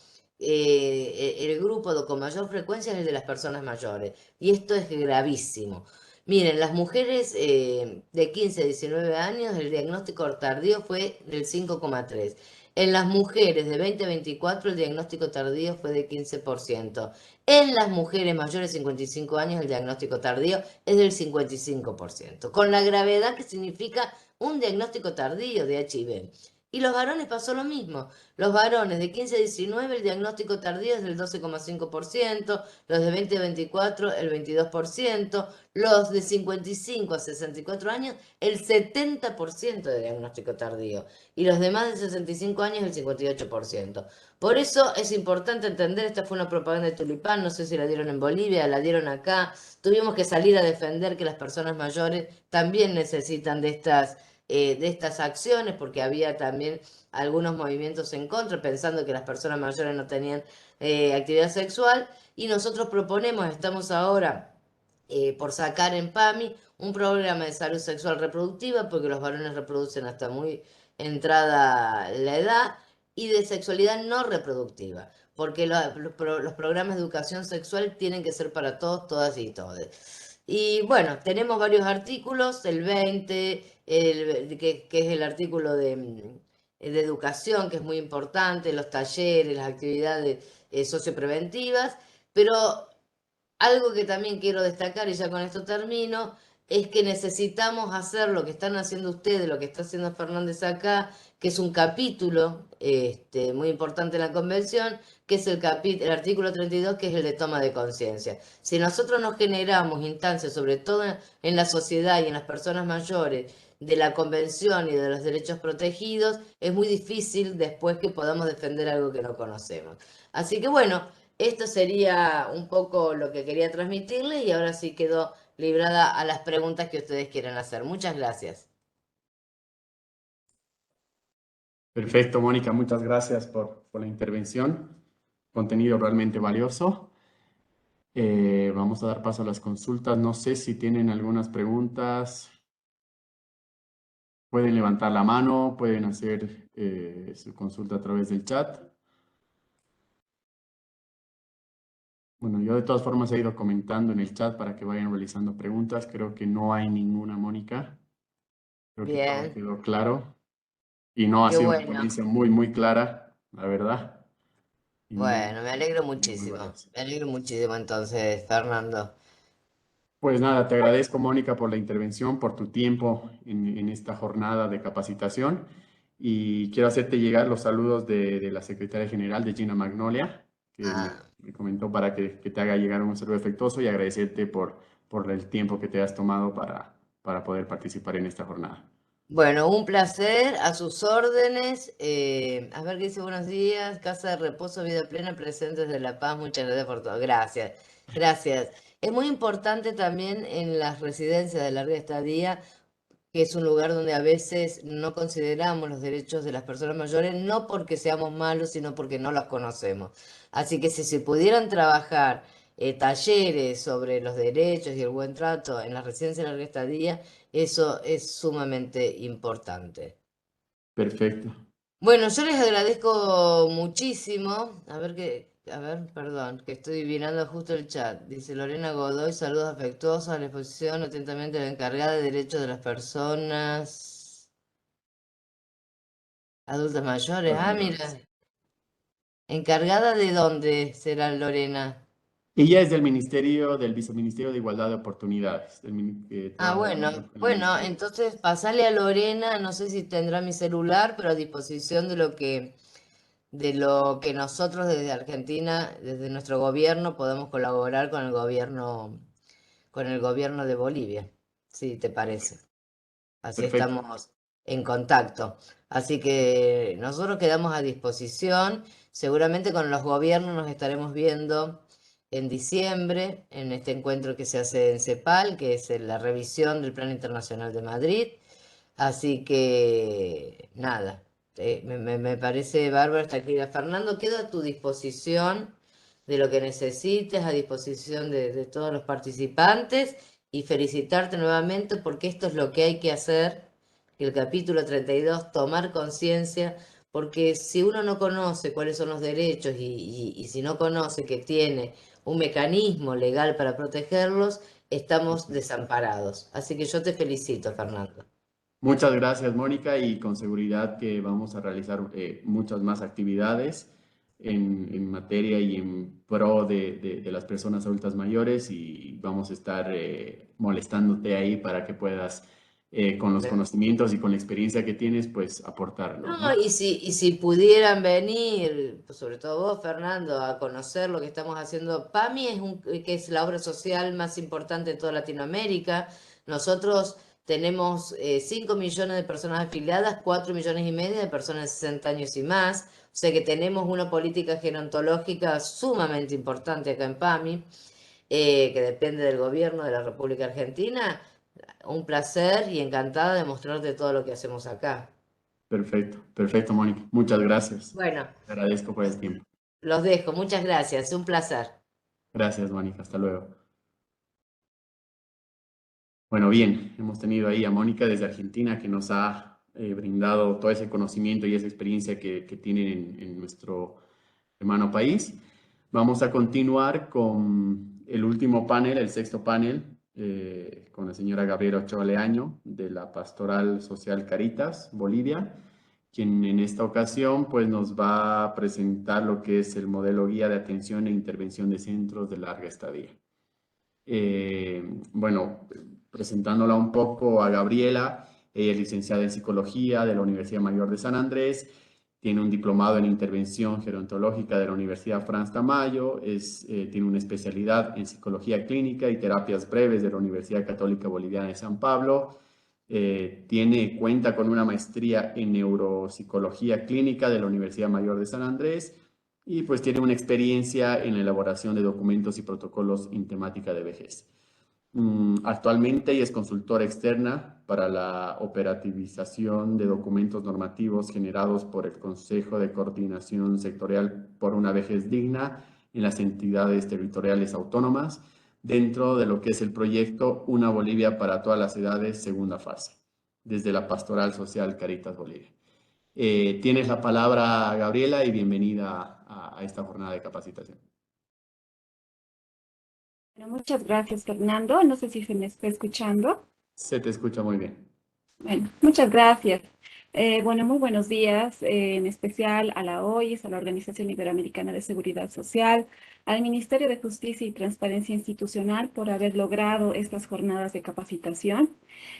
con mayor frecuencia es el de las personas mayores. Y esto es gravísimo. Miren, las mujeres de 15 a 19 años, el diagnóstico tardío fue del 5,3. En las mujeres de 20 a 24, el diagnóstico tardío fue de 15%. En las mujeres mayores de 55 años, el diagnóstico tardío es del 55%, con la gravedad que significa un diagnóstico tardío de HIV. Y los varones pasó lo mismo. Los varones de 15 a 19, el diagnóstico tardío es del 12,5%, los de 20 a 24, el 22%, los de 55 a 64 años, el 70% de diagnóstico tardío, y los demás de 65 años, el 58%. Por eso es importante entender, esta fue una propaganda de Tulipán, no sé si la dieron en Bolivia, la dieron acá, tuvimos que salir a defender que las personas mayores también necesitan de estas acciones, porque había también algunos movimientos en contra, pensando que las personas mayores no tenían actividad sexual, y nosotros proponemos, estamos ahora por sacar en PAMI un programa de salud sexual reproductiva, porque los varones reproducen hasta muy entrada la edad, y de sexualidad no reproductiva, porque los programas de educación sexual tienen que ser para todos, todas y todes. Y bueno, tenemos varios artículos, el 20, que es el artículo de educación, que es muy importante, los talleres, las actividades sociopreventivas, pero algo que también quiero destacar, y ya con esto termino, es que necesitamos hacer lo que están haciendo ustedes, lo que está haciendo Fernández acá, que es un capítulo muy importante en la convención, que es el artículo 32, que es el de toma de conciencia. Si nosotros no generamos instancias, sobre todo en la sociedad y en las personas mayores, de la convención y de los derechos protegidos, es muy difícil después que podamos defender algo que no conocemos. Así que bueno, esto sería un poco lo que quería transmitirles y ahora sí quedo librada a las preguntas que ustedes quieran hacer. Muchas gracias. Perfecto, Mónica, muchas gracias por la intervención. Contenido realmente valioso. Vamos a dar paso a las consultas. No sé si tienen algunas preguntas. Pueden levantar la mano, pueden hacer su consulta a través del chat. Bueno, yo de todas formas he ido comentando en el chat para que vayan realizando preguntas. Creo que no hay ninguna, Mónica. Creo que todo Bien, quedó claro. Y no, ha qué sido una bueno. ponencia muy, muy clara, la verdad. Y muy, Bueno, me alegro muy muchísimo. valiosa. Me alegro muchísimo entonces, Fernando. Pues nada, te agradezco, Mónica, por la intervención, por tu tiempo en esta jornada de capacitación. Y quiero hacerte llegar los saludos de la secretaria general de Gina Magnolia, que Ah, me comentó para que te haga llegar un saludo afectuoso y agradecerte por el tiempo que te has tomado para poder participar en esta jornada. bueno, un placer, a sus órdenes. A ver qué dice, buenos días, Casa de Reposo, Vida Plena, presentes de La Paz, muchas gracias por todo. Gracias, gracias. Es muy importante también en las residencias de larga estadía, que es un lugar donde a veces no consideramos los derechos de las personas mayores, no porque seamos malos, sino porque no los conocemos. Así que si se pudieran trabajar talleres sobre los derechos y el buen trato en la residencia de larga estadía, eso es sumamente importante. Perfecto. Bueno, yo les agradezco muchísimo. A ver, perdón, que estoy mirando justo el chat. Dice Lorena Godoy, saludos afectuosos a la exposición, atentamente la encargada de derechos de las personas adultas mayores. Las Ah, mira, mayores. ¿encargada de dónde será Lorena? Ella es del Viceministerio de Igualdad de Oportunidades, que Ah, trabaja de la bueno, mano con el bueno, Ministerio. entonces pasale a Lorena, no sé si tendrá mi celular, pero a disposición de lo que nosotros desde Argentina, desde nuestro gobierno, podemos colaborar con el gobierno de Bolivia, si te parece. Así Perfecto. estamos. en contacto. Así que nosotros quedamos a disposición. Seguramente con los gobiernos nos estaremos viendo en diciembre, en este encuentro que se hace en CEPAL, que es la revisión del Plan Internacional de Madrid. Así que nada, me parece bárbaro esta actividad. Fernando, quedo a tu disposición de lo que necesites, a disposición de todos los participantes y felicitarte nuevamente porque esto es lo que hay que hacer, el capítulo 32, tomar conciencia, porque si uno no conoce cuáles son los derechos y si no conoce que tiene un mecanismo legal para protegerlos, estamos desamparados. Así que yo te felicito, Fernando. Muchas gracias, Mónica, y con seguridad que vamos a realizar muchas más actividades en materia y en pro de las personas adultas mayores y vamos a estar molestándote ahí para que puedas, con los conocimientos y con la experiencia que tienes, pues aportarlo, No, ¿no? y si pudieran venir, pues, sobre todo vos, Fernando, a conocer lo que estamos haciendo, PAMI que es la obra social más importante de toda Latinoamérica. Nosotros tenemos 5 millones de personas afiliadas, 4 millones y medio de personas de 60 años y más. O sea que tenemos una política gerontológica sumamente importante acá en PAMI, que depende del gobierno de la República Argentina. Un placer y encantada de mostrarte todo lo que hacemos acá. Perfecto, perfecto, Mónica. Muchas gracias. Bueno. Te agradezco por el tiempo. Los dejo, muchas gracias, un placer. Gracias, Mónica. Hasta luego. Bueno, bien, hemos tenido ahí a Mónica desde Argentina que nos ha brindado todo ese conocimiento y esa experiencia que tienen en nuestro hermano país. Vamos a continuar con el último panel, el sexto panel, con la señora Gabriela Ochoa Leaño de la Pastoral Social Caritas, Bolivia, quien en esta ocasión pues, nos va a presentar lo que es el modelo guía de atención e intervención de centros de larga estadía. Bueno, presentándola un poco a Gabriela, ella es licenciada en Psicología de la Universidad Mayor de San Andrés, tiene un diplomado en Intervención Gerontológica de la Universidad Franz Tamayo, tiene una especialidad en Psicología Clínica y Terapias Breves de la Universidad Católica Boliviana de San Pablo, cuenta con una maestría en Neuropsicología Clínica de la Universidad Mayor de San Andrés, y pues tiene una experiencia en la elaboración de documentos y protocolos en temática de vejez. Actualmente ella es consultora externa para la operativización de documentos normativos generados por el Consejo de Coordinación Sectorial por una Vejez Digna en las entidades territoriales autónomas, dentro de lo que es el proyecto Una Bolivia para todas las edades, segunda fase, desde la Pastoral Social Caritas Bolivia. Tienes la palabra, Gabriela, y bienvenida a esta jornada de capacitación. Bueno, muchas gracias, Fernando. No sé si se me está escuchando. Se te escucha muy bien. Bueno, muchas gracias. Bueno, muy buenos días, en especial a la OIS, a la Organización Iberoamericana de Seguridad Social, al Ministerio de Justicia y Transparencia Institucional por haber logrado estas jornadas de capacitación.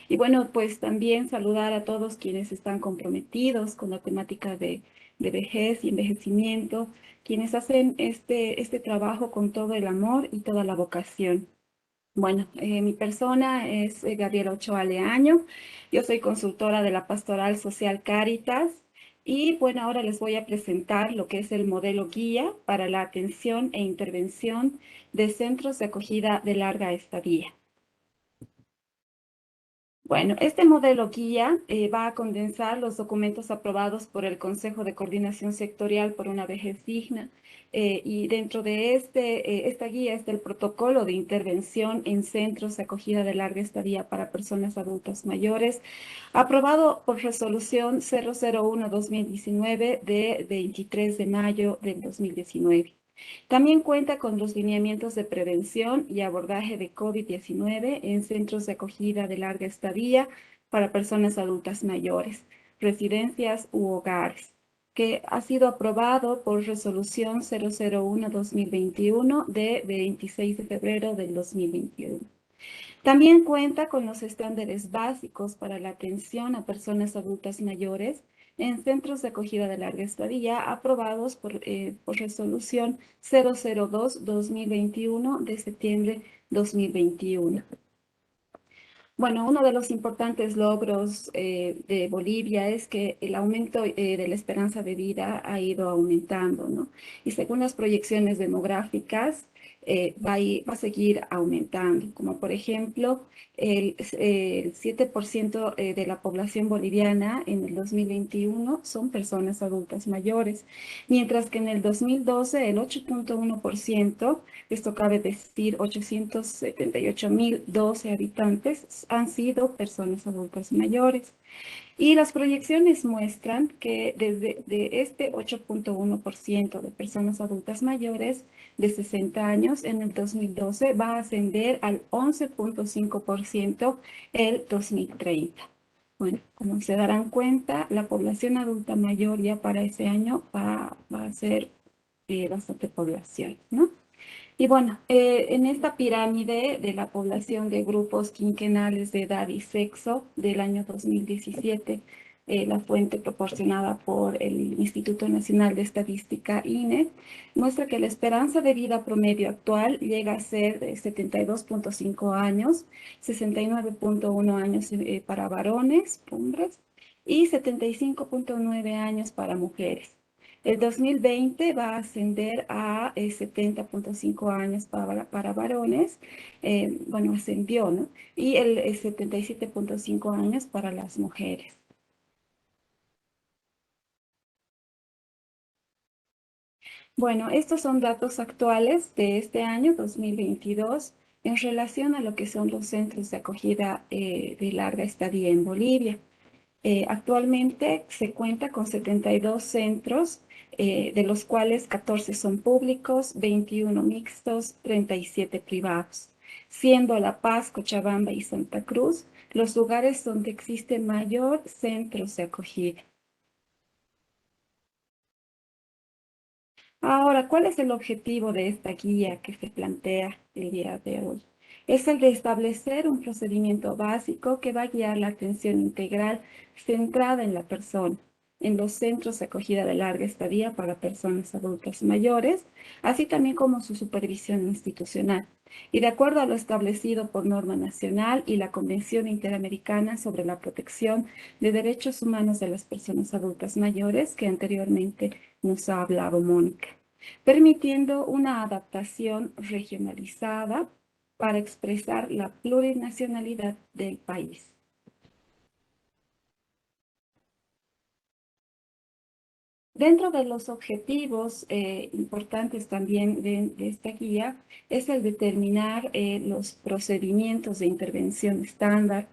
Y bueno, pues también saludar a todos quienes están comprometidos con la temática de vejez y envejecimiento, quienes hacen este trabajo con todo el amor y toda la vocación. Bueno, mi persona es Gabriela Ochoa Leaño. Yo soy consultora de la Pastoral Social Caritas y bueno, ahora les voy a presentar lo que es el modelo guía para la atención e intervención de centros de acogida de larga estadía. Bueno, este modelo guía va a condensar los documentos aprobados por el Consejo de Coordinación Sectorial por una Vejez Digna, y dentro de esta guía está el protocolo de intervención en centros de acogida de larga estadía para personas adultas mayores, aprobado por resolución 001-2019 de 23 de mayo del 2019. También cuenta con los lineamientos de prevención y abordaje de COVID-19 en centros de acogida de larga estadía para personas adultas mayores, residencias u hogares, que ha sido aprobado por resolución 001-2021 de 26 de febrero del 2021. También cuenta con los estándares básicos para la atención a personas adultas mayores en centros de acogida de larga estadía aprobados por resolución 002-2021 de septiembre 2021. Bueno, uno de los importantes logros de Bolivia es que el aumento de la esperanza de vida ha ido aumentando, ¿no? Y según las proyecciones demográficas, va a seguir aumentando, como por ejemplo, el 7% de la población boliviana en el 2021 son personas adultas mayores, mientras que en el 2012 el 8,1%, esto cabe decir 878.012 habitantes, han sido personas adultas mayores. Y las proyecciones muestran que desde de este 8,1% de personas adultas mayores de 60 años en el 2012 va a ascender al 11,5% el 2030. Bueno, como se darán cuenta, la población adulta mayor ya para ese año va a ser bastante población, ¿no? Y bueno, en esta pirámide de la población de grupos quinquenales de edad y sexo del año 2017, la fuente proporcionada por el Instituto Nacional de Estadística, INE, muestra que la esperanza de vida promedio actual llega a ser de 72,5 años, 69,1 años para varones, hombres, y 75,9 años para mujeres. El 2020 va a ascender a 70,5 años para varones, bueno, ascendió, ¿no? Y el 77,5 años para las mujeres. Bueno, estos son datos actuales de este año 2022 en relación a lo que son los centros de acogida de larga estadía en Bolivia. Actualmente se cuenta con 72 centros, de los cuales 14 son públicos, 21 mixtos, 37 privados, siendo La Paz, Cochabamba y Santa Cruz los lugares donde existe mayor centros de acogida. Ahora, ¿cuál es el objetivo de esta guía que se plantea el día de hoy? Es el de establecer un procedimiento básico que va a guiar la atención integral centrada en la persona, en los centros de acogida de larga estadía para personas adultas mayores, así también como su supervisión institucional. Y de acuerdo a lo establecido por norma nacional y la Convención Interamericana sobre la Protección de Derechos Humanos de las Personas Adultas Mayores, que anteriormente nos ha hablado Mónica, permitiendo una adaptación regionalizada para expresar la plurinacionalidad del país. Dentro de los objetivos importantes también de esta guía es el determinar los procedimientos de intervención estándar,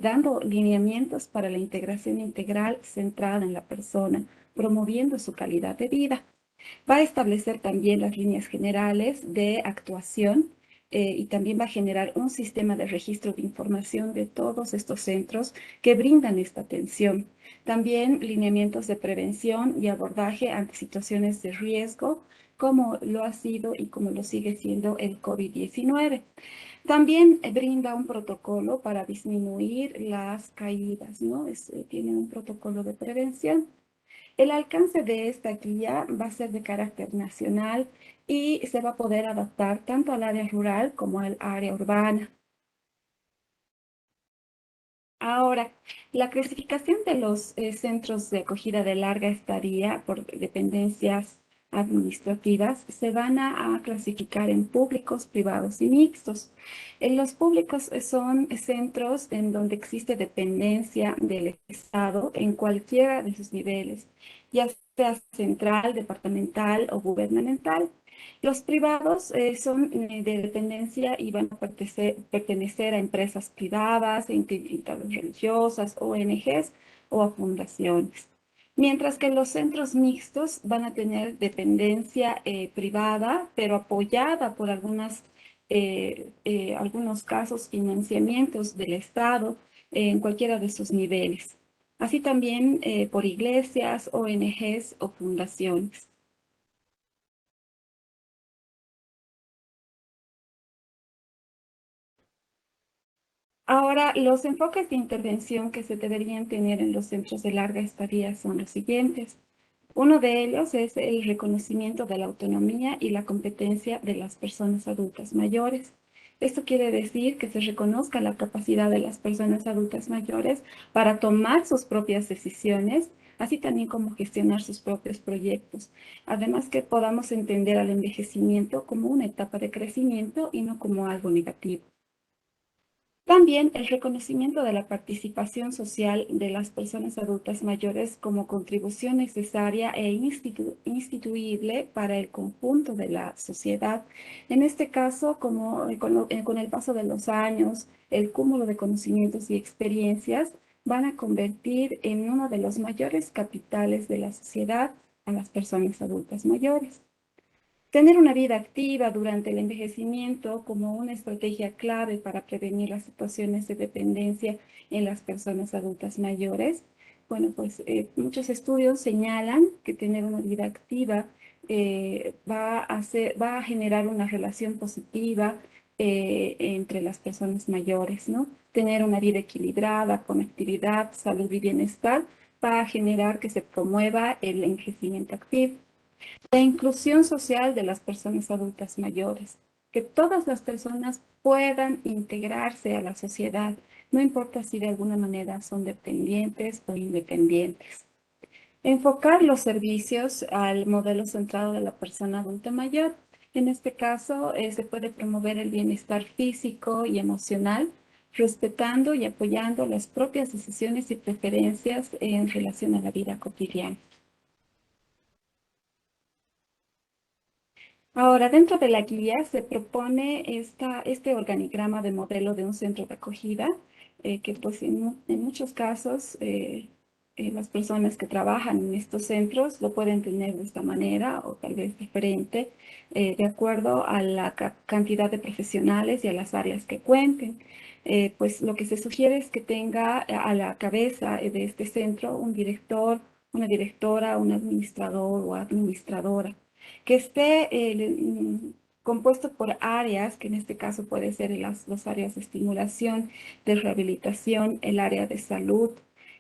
dando lineamientos para la integración integral centrada en la persona, promoviendo su calidad de vida. Va a establecer también las líneas generales de actuación y también va a generar un sistema de registro de información de todos estos centros que brindan esta atención. También lineamientos de prevención y abordaje ante situaciones de riesgo, como lo ha sido y como lo sigue siendo el COVID-19. También brinda un protocolo para disminuir las caídas, ¿no? Tiene un protocolo de prevención. El alcance de esta guía va a ser de carácter nacional y se va a poder adaptar tanto al área rural como al área urbana. Ahora, la clasificación de los centros de acogida de larga estadía por dependencias administrativas se van a clasificar en públicos, privados y mixtos. En los públicos son centros en donde existe dependencia del Estado en cualquiera de sus niveles, ya sea central, departamental o gubernamental. Los privados son de dependencia y van a pertenecer a empresas privadas, entidades religiosas, ONGs o a fundaciones. Mientras que los centros mixtos van a tener dependencia privada, pero apoyada por algunos casos, financiamientos del Estado en cualquiera de sus niveles. Así también por iglesias, ONGs o fundaciones. Ahora, los enfoques de intervención que se deberían tener en los centros de larga estadía son los siguientes. Uno de ellos es el reconocimiento de la autonomía y la competencia de las personas adultas mayores. Esto quiere decir que se reconozca la capacidad de las personas adultas mayores para tomar sus propias decisiones, así también como gestionar sus propios proyectos. Además que podamos entender al envejecimiento como una etapa de crecimiento y no como algo negativo. También el reconocimiento de la participación social de las personas adultas mayores como contribución necesaria e instituible para el conjunto de la sociedad. En este caso, como con el paso de los años, el cúmulo de conocimientos y experiencias van a convertir en uno de los mayores capitales de la sociedad a las personas adultas mayores. Tener una vida activa durante el envejecimiento como una estrategia clave para prevenir las situaciones de dependencia en las personas adultas mayores. Bueno, pues muchos estudios señalan que tener una vida activa va a generar una relación positiva entre las personas mayores, ¿no? Tener una vida equilibrada, con actividad, salud y bienestar, va a generar que se promueva el envejecimiento activo. La inclusión social de las personas adultas mayores, que todas las personas puedan integrarse a la sociedad, no importa si de alguna manera son dependientes o independientes. Enfocar los servicios al modelo centrado de la persona adulta mayor. En este caso, se puede promover el bienestar físico y emocional, respetando y apoyando las propias decisiones y preferencias en relación a la vida cotidiana. Ahora, dentro de la guía se propone este organigrama de modelo de un centro de acogida, que pues en muchos casos las personas que trabajan en estos centros lo pueden tener de esta manera o tal vez diferente, de acuerdo a la cantidad de profesionales y a las áreas que cuenten. Pues lo que se sugiere es que tenga a la cabeza de este centro un director, una directora, un administrador o administradora que esté compuesto por áreas, que en este caso puede ser las áreas de estimulación, de rehabilitación, el área de salud,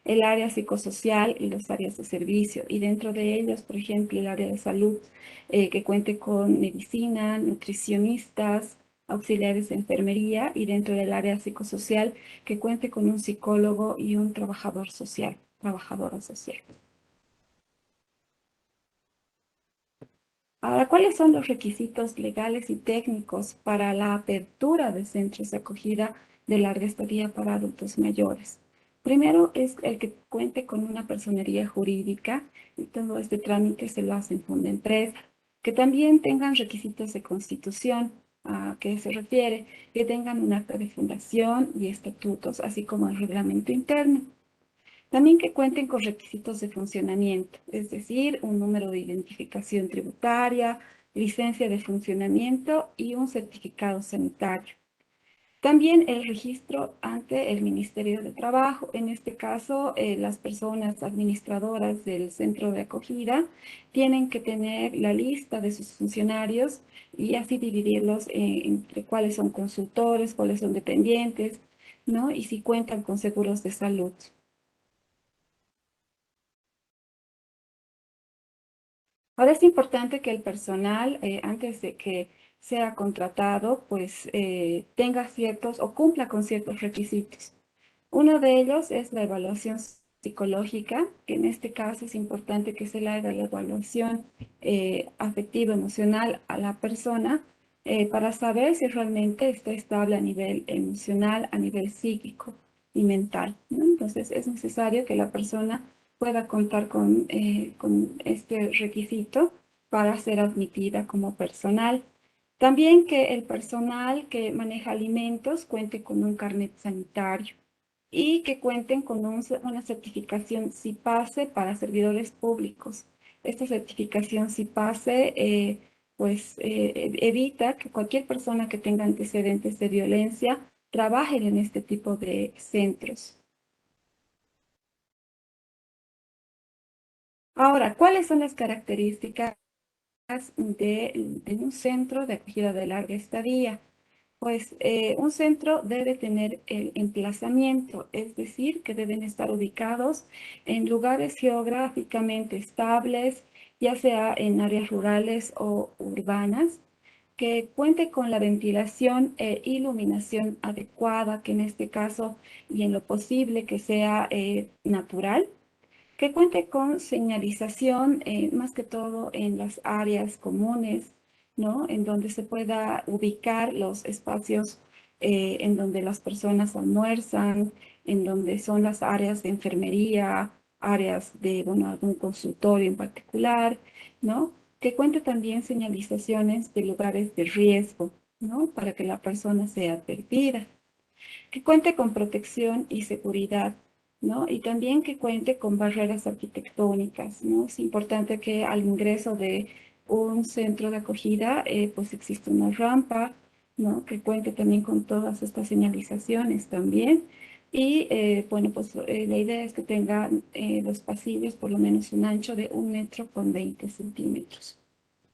el área psicosocial y las áreas de servicio. Y dentro de ellos, por ejemplo, el área de salud, que cuente con medicina, nutricionistas, auxiliares de enfermería, y dentro del área psicosocial, que cuente con un psicólogo y un trabajador social, trabajadora social. Ahora, ¿cuáles son los requisitos legales y técnicos para la apertura de centros de acogida de larga estadía para adultos mayores? Primero es el que cuente con una personería jurídica, y todo este trámite se lo hace en Fundaempresa. Que también tengan requisitos de constitución. ¿A qué se refiere? Que tengan un acta de fundación y estatutos, así como el reglamento interno. También que cuenten con requisitos de funcionamiento, es decir, un número de identificación tributaria, licencia de funcionamiento y un certificado sanitario. También el registro ante el Ministerio de Trabajo. En este caso, las personas administradoras del centro de acogida tienen que tener la lista de sus funcionarios y así dividirlos entre cuáles son consultores, cuáles son dependientes, ¿no? Y si cuentan con seguros de salud. Ahora es importante que el personal, antes de que sea contratado, pues tenga ciertos o cumpla con ciertos requisitos. Uno de ellos es la evaluación psicológica, que en este caso es importante que se le haga la evaluación afectiva, emocional a la persona para saber si realmente está estable a nivel emocional, a nivel psíquico y mental, ¿no? Entonces es necesario que la persona pueda contar con este requisito para ser admitida como personal. También que el personal que maneja alimentos cuente con un carnet sanitario y que cuenten con una certificación CIPASE para servidores públicos. Esta certificación CIPASE pues evita que cualquier persona que tenga antecedentes de violencia trabaje en este tipo de centros. Ahora, ¿cuáles son las características de un centro de acogida de larga estadía? Pues un centro debe tener el emplazamiento, es decir, que deben estar ubicados en lugares geográficamente estables, ya sea en áreas rurales o urbanas, que cuente con la ventilación e iluminación adecuada, que en este caso y en lo posible que sea natural, que cuente con señalización, más que todo en las áreas comunes, ¿no? En donde se pueda ubicar los espacios en donde las personas almuerzan, en donde son las áreas de enfermería, áreas de, bueno, algún consultorio en particular, ¿no? Que cuente también señalizaciones de lugares de riesgo, ¿no? Para que la persona sea advertida, que cuente con protección y seguridad, ¿no? Y también que cuente con barreras arquitectónicas, ¿no? Es importante que al ingreso de un centro de acogida, pues exista una rampa, ¿no? Que cuente también con todas estas señalizaciones también. Y bueno, pues la idea es que tenga los pasillos por lo menos un ancho de 1 metro con 20 centímetros.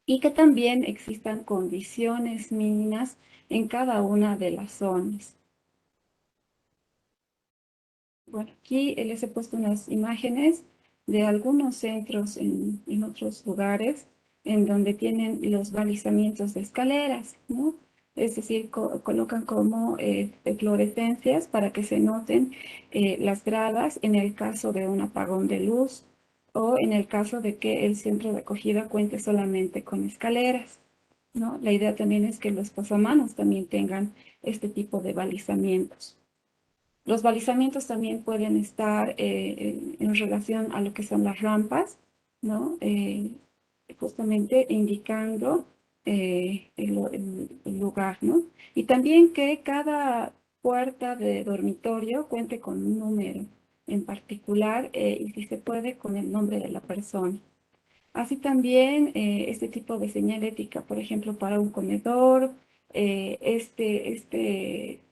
Y que también existan condiciones mínimas en cada una de las zonas. Bueno, aquí les he puesto unas imágenes de algunos centros en otros lugares en donde tienen los balizamientos de escaleras, ¿no? Es decir, colocan como fluorescencias para que se noten las gradas en el caso de un apagón de luz o en el caso de que el centro de acogida cuente solamente con escaleras, ¿no? La idea también es que los pasamanos también tengan este tipo de balizamientos. Los balizamientos también pueden estar en relación a lo que son las rampas, ¿no? Justamente indicando el lugar, ¿no? Y también que cada puerta de dormitorio cuente con un número en particular y si se puede con el nombre de la persona. Así también este tipo de señalética, por ejemplo, para un comedor,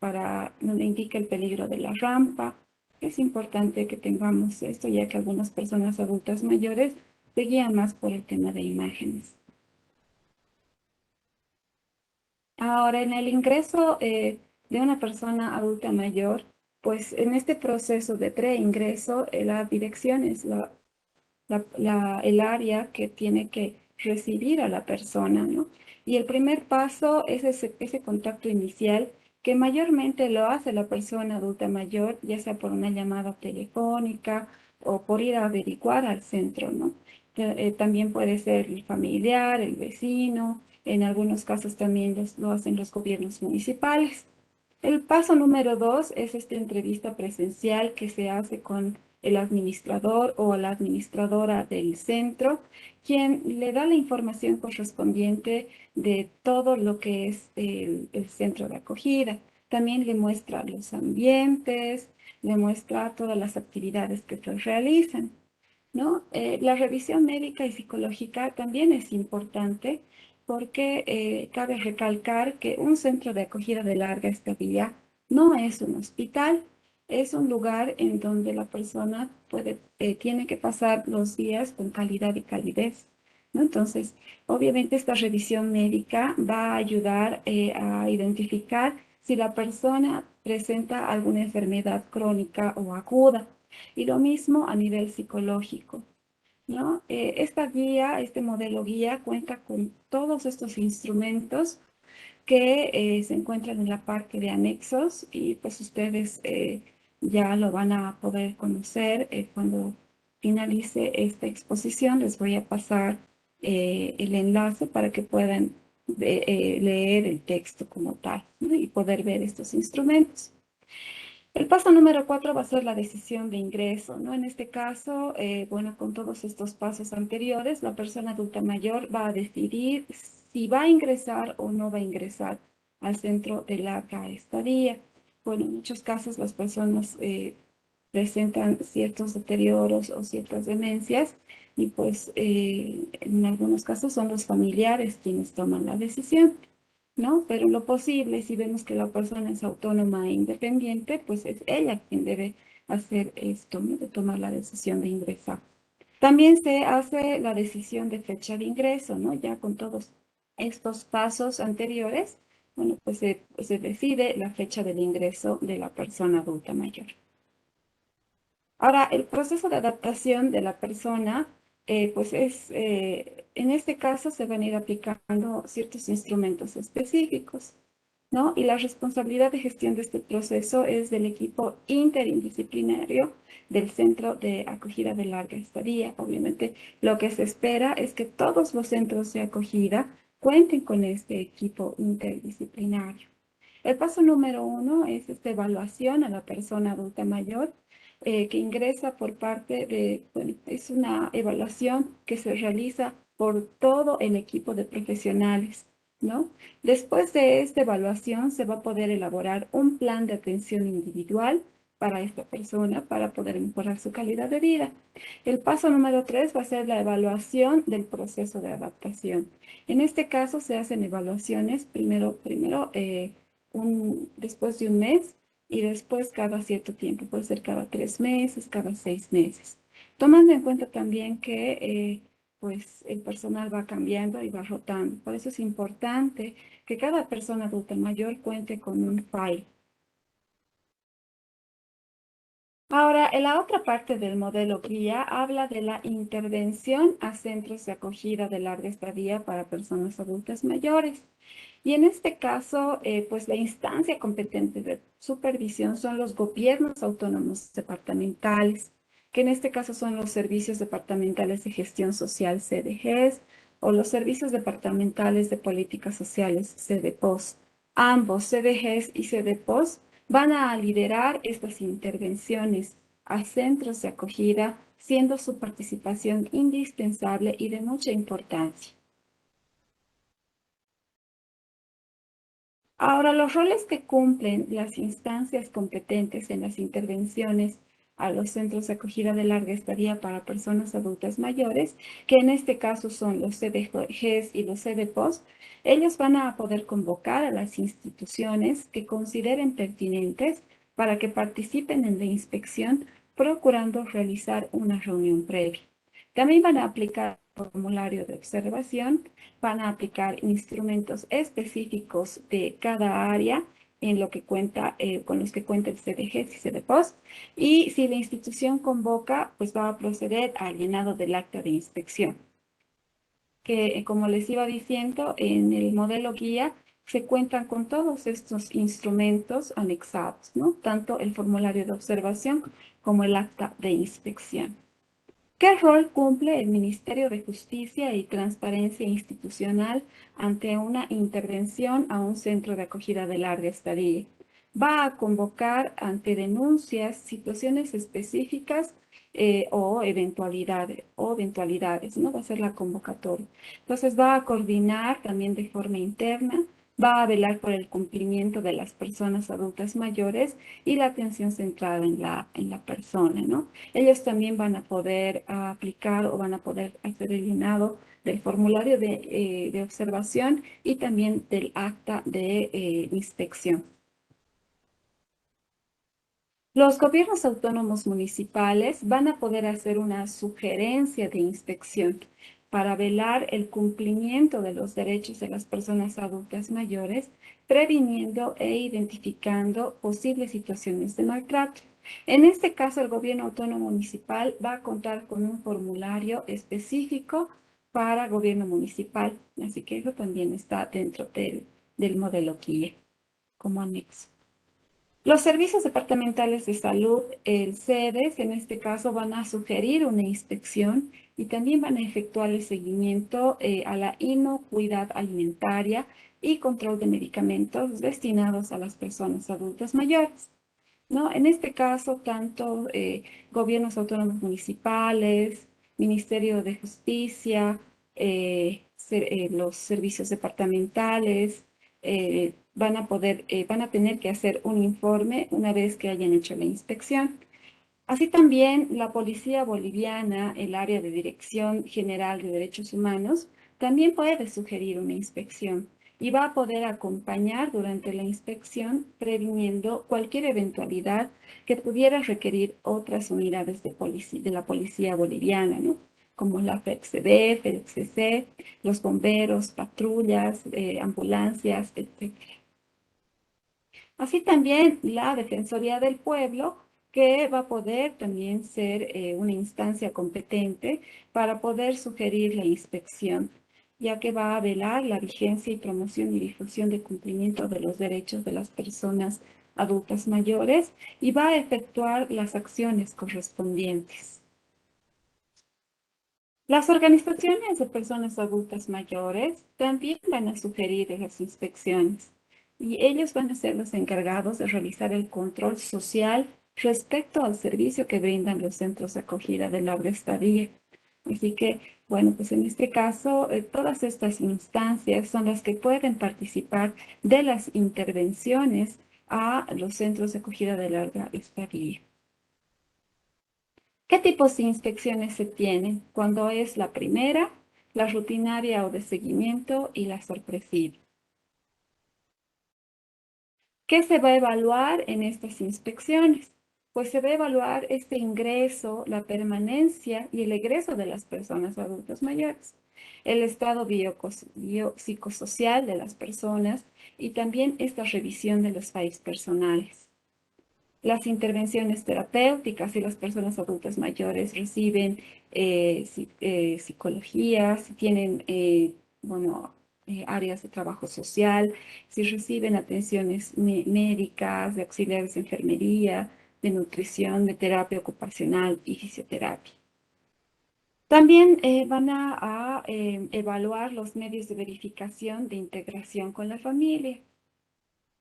para donde indica el peligro de la rampa. Es importante que tengamos esto, ya que algunas personas adultas mayores se guían más por el tema de imágenes. Ahora, en el ingreso de una persona adulta mayor, pues en este proceso de preingreso, la dirección es el área que tiene que recibir a la persona, ¿no? Y el primer paso es ese contacto inicial que mayormente lo hace la persona adulta mayor, ya sea por una llamada telefónica o por ir a averiguar al centro, ¿no? También puede ser el familiar, el vecino, en algunos casos también lo hacen los gobiernos municipales. El paso número 2 es esta entrevista presencial que se hace con el administrador o la administradora del centro, quien le da la información correspondiente de todo lo que es el centro de acogida. También le muestra los ambientes, le muestra todas las actividades que se realizan, ¿no? La revisión médica y psicológica también es importante porque cabe recalcar que un centro de acogida de larga estadía no es un hospital, es un lugar en donde la persona tiene que pasar los días con calidad y calidez, ¿no? Entonces, obviamente esta revisión médica va a ayudar a identificar si la persona presenta alguna enfermedad crónica o aguda. Y lo mismo a nivel psicológico, ¿no? Esta guía, este modelo guía, cuenta con todos estos instrumentos que se encuentran en la parte de anexos y pues ustedes ya lo van a poder conocer cuando finalice esta exposición. Les voy a pasar el enlace para que puedan leer el texto como tal, ¿no? Y poder ver estos instrumentos. El paso número 4 va a ser la decisión de ingreso, ¿no? En este caso, bueno, con todos estos pasos anteriores, la persona adulta mayor va a decidir si va a ingresar o no va a ingresar al centro de larga estadía. Bueno, en muchos casos las personas presentan ciertos deterioros o ciertas demencias y pues en algunos casos son los familiares quienes toman la decisión, ¿no? Pero en lo posible, si vemos que la persona es autónoma e independiente, pues es ella quien debe hacer esto, ¿no? De tomar la decisión de ingresar. También se hace la decisión de fecha de ingreso, ¿no? Ya con todos estos pasos anteriores, bueno, pues se decide la fecha del ingreso de la persona adulta mayor. Ahora, el proceso de adaptación de la persona en este caso se van a ir aplicando ciertos instrumentos específicos, ¿no? Y la responsabilidad de gestión de este proceso es del equipo interdisciplinario del Centro de Acogida de Larga Estadía. Obviamente, lo que se espera es que todos los centros de acogida cuenten con este equipo interdisciplinario. El paso número 1 es esta evaluación a la persona adulta mayor que ingresa por parte de, bueno, es una evaluación que se realiza por todo el equipo de profesionales, ¿no? Después de esta evaluación se va a poder elaborar un plan de atención individual para esta persona para poder mejorar su calidad de vida. El paso número 3 va a ser la evaluación del proceso de adaptación. En este caso se hacen evaluaciones después de un mes y después cada cierto tiempo, puede ser cada 3 meses, cada 6 meses. Tomando en cuenta también que pues el personal va cambiando y va rotando. Por eso es importante que cada persona adulta mayor cuente con un file. Ahora, en la otra parte del modelo guía habla de la intervención a centros de acogida de larga estadía para personas adultas mayores. Y en este caso, pues la instancia competente de supervisión son los gobiernos autónomos departamentales, que en este caso son los servicios departamentales de gestión social, CDGs, o los servicios departamentales de políticas sociales, CDPOS. Ambos, CDGs y CDPOS, van a liderar estas intervenciones a centros de acogida, siendo su participación indispensable y de mucha importancia. Ahora, los roles que cumplen las instancias competentes en las intervenciones a los centros de acogida de larga estadía para personas adultas mayores, que en este caso son los CDGs y los CDPOS, ellos van a poder convocar a las instituciones que consideren pertinentes para que participen en la inspección, procurando realizar una reunión previa. También van a aplicar formulario de observación, van a aplicar instrumentos específicos de cada área en lo que cuenta, con los que cuenta el CDG y CDPOS. Y si la institución convoca, pues va a proceder al llenado del acta de inspección. Que, como les iba diciendo, en el modelo guía se cuentan con todos estos instrumentos anexados, ¿no? Tanto el formulario de observación como el acta de inspección. ¿Qué rol cumple el Ministerio de Justicia y Transparencia Institucional ante una intervención a un centro de acogida de larga estadía? Va a convocar ante denuncias situaciones específicas o eventualidades, ¿no? Va a ser la convocatoria. Entonces va a coordinar también de forma interna, va a velar por el cumplimiento de las personas adultas mayores y la atención centrada en la persona, ¿no? Ellos también van a poder aplicar o van a poder hacer el llenado del formulario de observación y también del acta de inspección. Los gobiernos autónomos municipales van a poder hacer una sugerencia de inspección para velar el cumplimiento de los derechos de las personas adultas mayores, previniendo e identificando posibles situaciones de maltrato. En este caso, el gobierno autónomo municipal va a contar con un formulario específico para gobierno municipal, así que eso también está dentro del modelo guía como anexo. Los servicios departamentales de salud, el CEDES, en este caso, van a sugerir una inspección y también van a efectuar el seguimiento a la inocuidad alimentaria y control de medicamentos destinados a las personas adultas mayores, ¿no? En este caso, tanto gobiernos autónomos municipales, Ministerio de Justicia, los servicios departamentales, van a tener que hacer un informe una vez que hayan hecho la inspección. Así también la Policía Boliviana, el área de Dirección General de Derechos Humanos, también puede sugerir una inspección y va a poder acompañar durante la inspección previniendo cualquier eventualidad que pudiera requerir otras unidades de la Policía Boliviana, ¿no? Como la FECCD, FECC, los bomberos, patrullas, ambulancias, etc. Así también la Defensoría del Pueblo que va a poder también ser una instancia competente para poder sugerir la inspección, ya que va a velar la vigencia y promoción y difusión de cumplimiento de los derechos de las personas adultas mayores y va a efectuar las acciones correspondientes. Las organizaciones de personas adultas mayores también van a sugerir las inspecciones y ellos van a ser los encargados de realizar el control social respecto al servicio que brindan los centros de acogida de larga estadía. Así que, bueno, pues en este caso, todas estas instancias son las que pueden participar de las intervenciones a los centros de acogida de larga estadía. ¿Qué tipos de inspecciones se tienen? Cuando es la primera, la rutinaria o de seguimiento y la sorpresiva. ¿Qué se va a evaluar en estas inspecciones? Pues se va a evaluar este ingreso, la permanencia y el egreso de las personas adultas mayores, el estado biopsicosocial de las personas y también esta revisión de los files personales. Las intervenciones terapéuticas, si las personas adultas mayores reciben psicología, si tienen bueno, áreas de trabajo social, si reciben atenciones médicas, de auxiliares de enfermería, de nutrición, de terapia ocupacional y fisioterapia. También van a evaluar los medios de verificación de integración con la familia.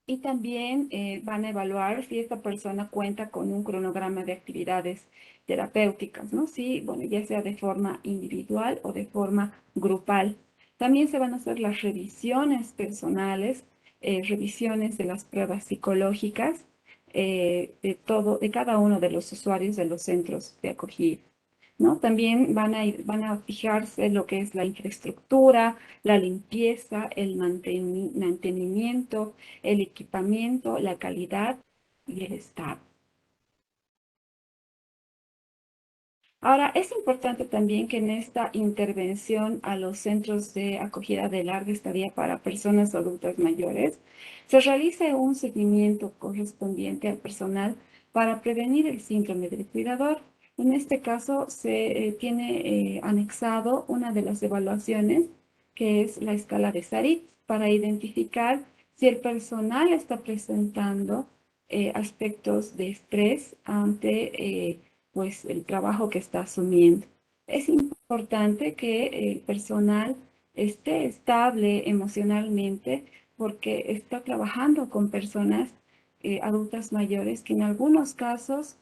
Y también van a evaluar si esta persona cuenta con un cronograma de actividades terapéuticas, ¿no? Sí, bueno, ya sea de forma individual o de forma grupal. También se van a hacer las revisiones personales, revisiones de las pruebas psicológicas de cada uno de los usuarios de los centros de acogida, ¿no? También van a fijarse lo que es la infraestructura, la limpieza, el mantenimiento, el equipamiento, la calidad y el estado. Ahora, es importante también que en esta intervención a los centros de acogida de larga estadía para personas adultas mayores, se realice un seguimiento correspondiente al personal para prevenir el síndrome del cuidador. En este caso, se tiene anexado una de las evaluaciones, que es la escala de Sarit, para identificar si el personal está presentando aspectos de estrés ante pues el trabajo que está asumiendo. Es importante que el personal esté estable emocionalmente porque está trabajando con personas adultas mayores que en algunos casos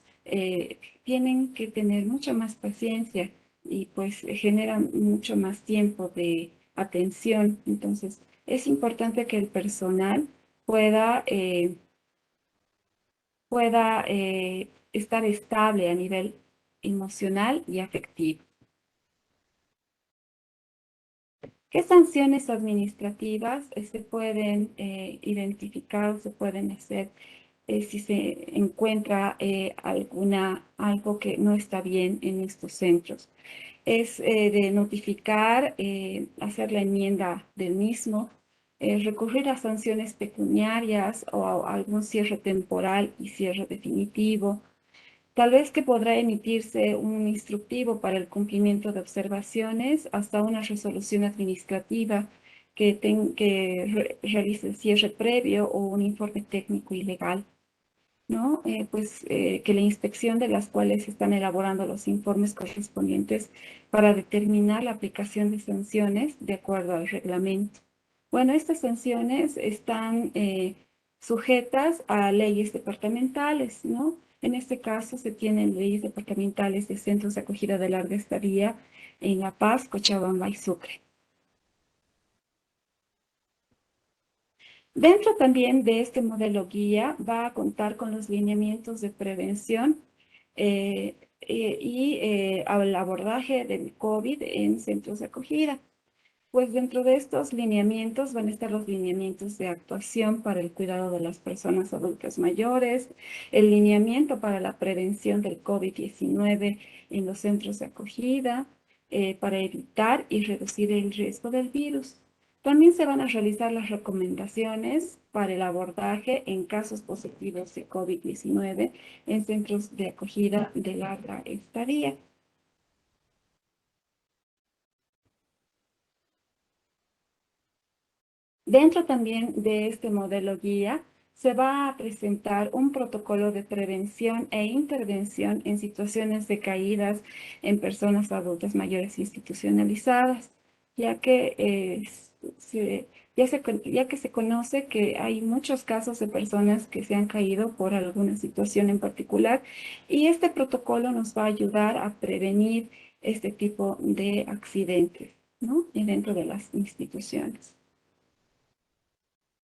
tienen que tener mucha más paciencia y pues generan mucho más tiempo de atención. Entonces, es importante que el personal pueda estar estable a nivel emocional y afectivo. ¿Qué sanciones administrativas se pueden identificar, se pueden hacer si se encuentra algo que no está bien en estos centros? Es de notificar, hacer la enmienda del mismo, recurrir a sanciones pecuniarias o a algún cierre temporal y cierre definitivo. Tal vez que podrá emitirse un instructivo para el cumplimiento de observaciones hasta una resolución administrativa que realice el cierre previo o un informe técnico y legal, ¿no? Que la inspección de las cuales se están elaborando los informes correspondientes para determinar la aplicación de sanciones de acuerdo al reglamento. Bueno, estas sanciones están sujetas a leyes departamentales, ¿no? En este caso se tienen leyes departamentales de centros de acogida de larga estadía en La Paz, Cochabamba y Sucre. Dentro también de este modelo guía va a contar con los lineamientos de prevención al abordaje del COVID en centros de acogida. Pues dentro de estos lineamientos van a estar los lineamientos de actuación para el cuidado de las personas adultas mayores, el lineamiento para la prevención del COVID-19 en los centros de acogida, para evitar y reducir el riesgo del virus. También se van a realizar las recomendaciones para el abordaje en casos positivos de COVID-19 en centros de acogida de larga estadía. Dentro también de este modelo guía se va a presentar un protocolo de prevención e intervención en situaciones de caídas en personas adultas mayores institucionalizadas, ya que, ya que se conoce que hay muchos casos de personas que se han caído por alguna situación en particular, y este protocolo nos va a ayudar a prevenir este tipo de accidentes, ¿no? Y dentro de las instituciones.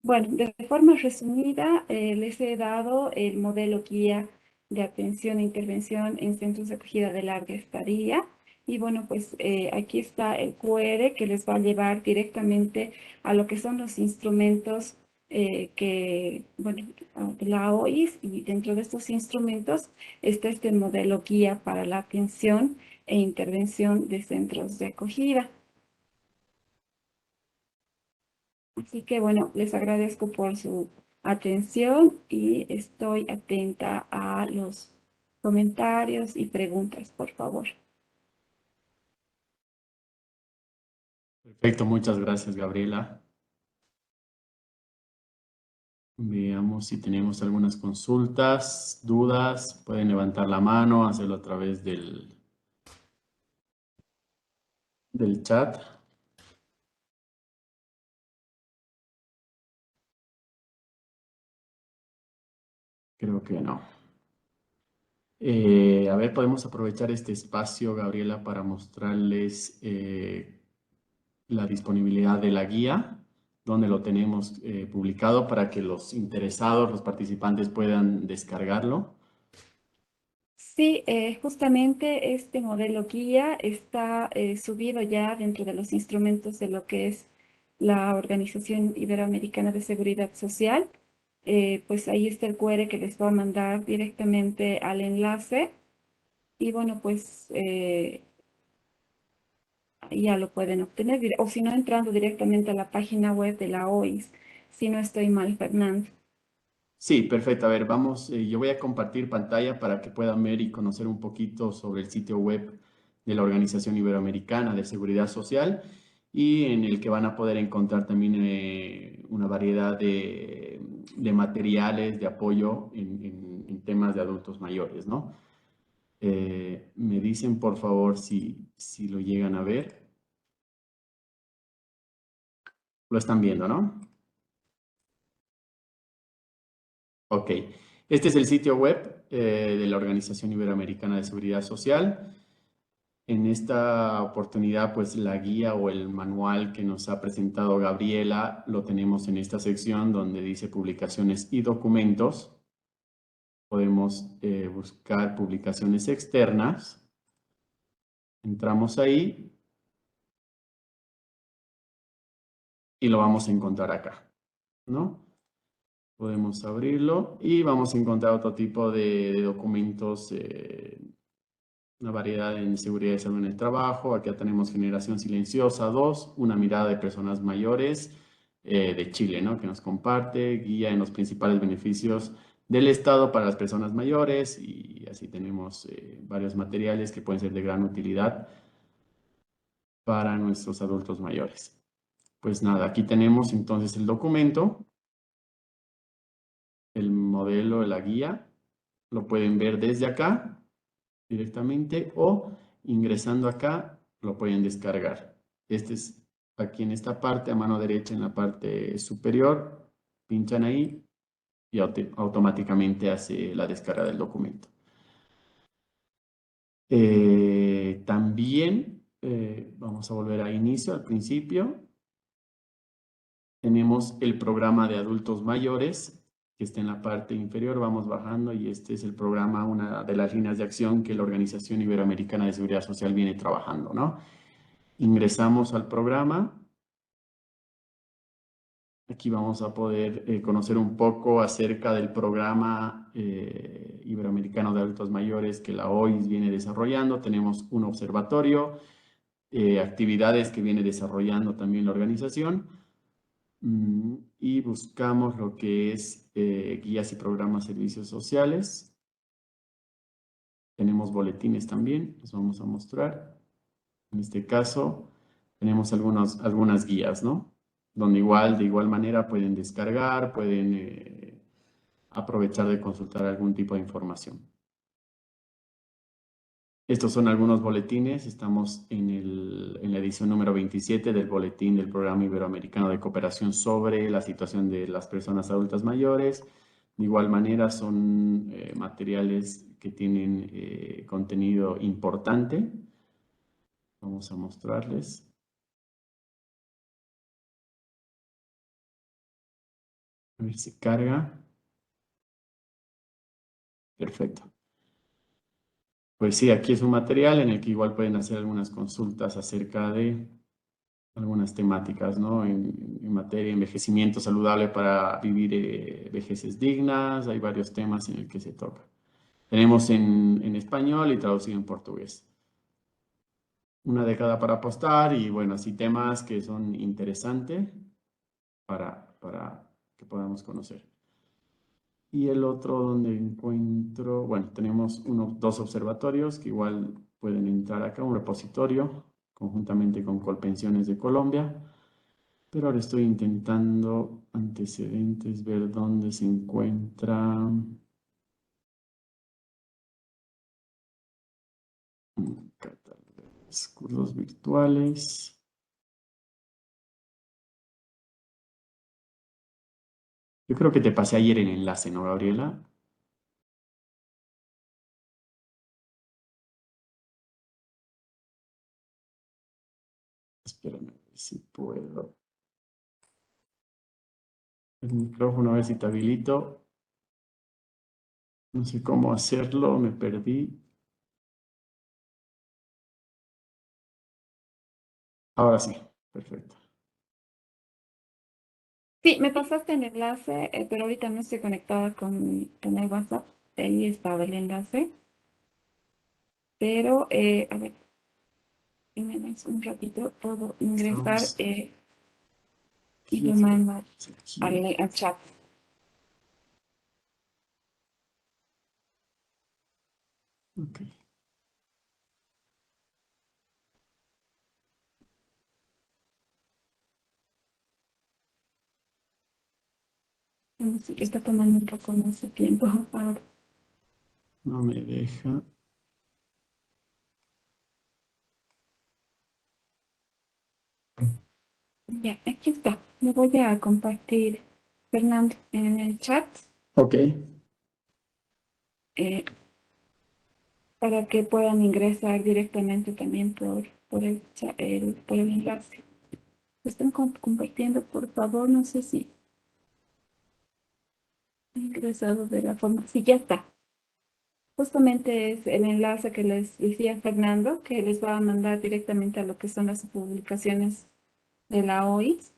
Bueno, de forma resumida, les he dado el modelo guía de atención e intervención en centros de acogida de larga estadía. Y bueno, pues aquí está el QR que les va a llevar directamente a lo que son los instrumentos bueno, de la OIS, y dentro de estos instrumentos está este modelo guía para la atención e intervención de centros de acogida. Así que bueno, les agradezco por su atención y estoy atenta a los comentarios y preguntas, por favor. Perfecto, muchas gracias, Gabriela. Veamos si tenemos algunas consultas, dudas. Pueden levantar la mano, hacerlo a través del chat. Creo que no. A ver, podemos aprovechar este espacio, Gabriela, para mostrarles la disponibilidad de la guía, donde lo tenemos publicado para que los interesados, los participantes puedan descargarlo. Sí, justamente este modelo guía está subido ya dentro de los instrumentos de lo que es la Organización Iberoamericana de Seguridad Social. Pues ahí está el QR que les va a mandar directamente al enlace. Y bueno, pues ya lo pueden obtener, o si no, entrando directamente a la página web de la OIS, si no estoy mal, Fernando. Sí, perfecto. A ver, vamos, yo voy a compartir pantalla para que puedan ver y conocer un poquito sobre el sitio web de la Organización Iberoamericana de Seguridad Social, y en el que van a poder encontrar también una variedad de materiales de apoyo en temas de adultos mayores, ¿no? Me dicen, por favor, si lo llegan a ver. Lo están viendo, ¿no? Ok. Este es el sitio web de la Organización Iberoamericana de Seguridad Social. En esta oportunidad, pues la guía o el manual que nos ha presentado Gabriela lo tenemos en esta sección donde dice publicaciones y documentos. Podemos buscar publicaciones externas. Entramos ahí y lo vamos a encontrar acá, ¿no? Podemos abrirlo y vamos a encontrar otro tipo de documentos, una variedad en seguridad y salud en el trabajo. Aquí ya tenemos Generación Silenciosa 2, una mirada de personas mayores de Chile, ¿no? Que nos comparte, guía en los principales beneficios del Estado para las personas mayores, y así tenemos varios materiales que pueden ser de gran utilidad para nuestros adultos mayores. Pues nada, aquí tenemos entonces el documento, el modelo de la guía. Lo pueden ver desde acá directamente, o ingresando acá lo pueden descargar. Este es aquí en esta parte, a mano derecha en la parte superior. Pinchan ahí y automáticamente hace la descarga del documento. También vamos a volver a inicio, al principio. Tenemos el programa de adultos mayores, que está en la parte inferior. Vamos bajando y este es el programa, una de las líneas de acción que la Organización Iberoamericana de Seguridad Social viene trabajando, ¿no? Ingresamos al programa. Aquí vamos a poder conocer un poco acerca del programa iberoamericano de adultos mayores que la OIS viene desarrollando. Tenemos un observatorio, actividades que viene desarrollando también la organización, Y buscamos lo que es guías y programas de servicios sociales. Tenemos boletines también, los vamos a mostrar. En este caso, tenemos algunas guías, ¿no? Donde de igual manera pueden descargar, pueden aprovechar de consultar algún tipo de información. Estos son algunos boletines. Estamos en la edición número 27 del boletín del Programa Iberoamericano de Cooperación sobre la situación de las personas adultas mayores. De igual manera, son materiales que tienen contenido importante. Vamos a mostrarles. A ver si carga. Perfecto. Pues sí, aquí es un material en el que igual pueden hacer algunas consultas acerca de algunas temáticas, ¿no? En materia de envejecimiento saludable para vivir vejeces dignas. Hay varios temas en el que se toca. Tenemos en español y traducido en portugués. Una década para apostar y bueno, así temas que son interesantes para que podamos conocer. Y el otro donde encuentro, bueno, tenemos dos observatorios que igual pueden entrar acá, un repositorio conjuntamente con Colpensiones de Colombia, pero ahora estoy intentando antecedentes, ver dónde se encuentra cursos virtuales. Yo creo que te pasé ayer el enlace, ¿no, Gabriela? Espérame, a ver si puedo. El micrófono, a ver si te habilito. No sé cómo hacerlo, me perdí. Ahora sí, perfecto. Sí, me pasaste el enlace, pero ahorita no estoy conectada con el WhatsApp. Ahí estaba el enlace. Pero, a ver, si me das un ratito, puedo ingresar Estamos y aquí, lo mando aquí. al chat. Ok. Sí, está tomando un poco más de tiempo ahora. No me deja. Ya, aquí está. Me voy a compartir, Fernando, en el chat Ok. eh, para que puedan ingresar directamente también por por el enlace. Están compartiendo, por favor, no sé si han ingresado de la forma. Sí, ya está. Justamente es el enlace que les decía Fernando, que les va a mandar directamente a lo que son las publicaciones de la OIS.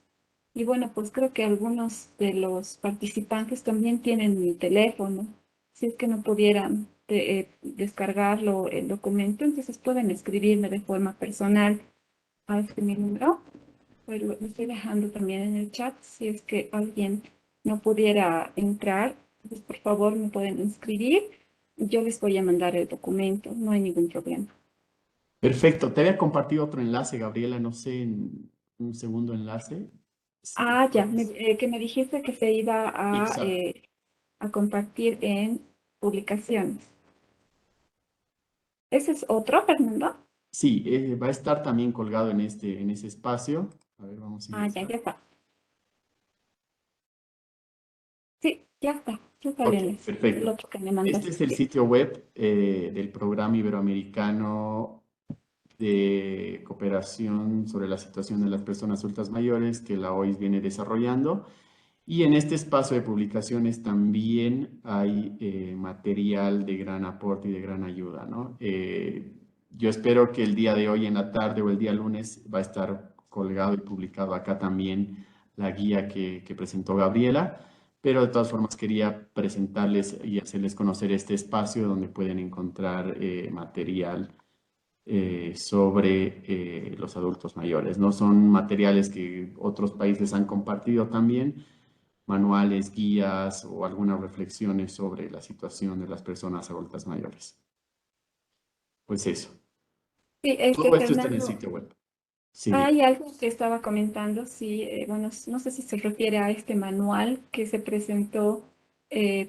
Y bueno, pues creo que algunos de los participantes también tienen mi teléfono. Si es que no pudieran descargarlo, el documento, entonces pueden escribirme de forma personal a este mi número. Pues lo estoy dejando también en el chat. Si es que alguien no pudiera entrar, pues por favor me pueden escribir. Yo les voy a mandar el documento, no hay ningún problema. Perfecto. Te había compartido otro enlace, Gabriela, no sé, en un segundo enlace. Si Ah, ya, puedes. que me dijiste que se iba Exacto. a compartir en publicaciones. ¿Ese es otro, Fernando? Sí, va a estar también colgado en ese espacio. A ver, vamos a Ah, ya, ingresar. ya está. Sí, ya está Ok, bien. El perfecto. otro que me Este mandaste, es el sí. sitio web del Programa Iberoamericano de Cooperación sobre la situación de las personas adultas mayores que la OIS viene desarrollando. Y en este espacio de publicaciones también hay material de gran aporte y de gran ayuda, ¿no? Yo espero que el día de hoy en la tarde o el día lunes va a estar colgado y publicado acá también la guía que presentó Gabriela, pero de todas formas quería presentarles y hacerles conocer este espacio donde pueden encontrar material sobre los adultos mayores, ¿no? Son materiales que otros países han compartido también, manuales, guías o algunas reflexiones sobre la situación de las personas adultas mayores. Pues eso. Sí, Todo esto está en el Fernando, sitio web. Sí, hay algo que estaba comentando, sí, bueno, no sé si se refiere a este manual que se presentó,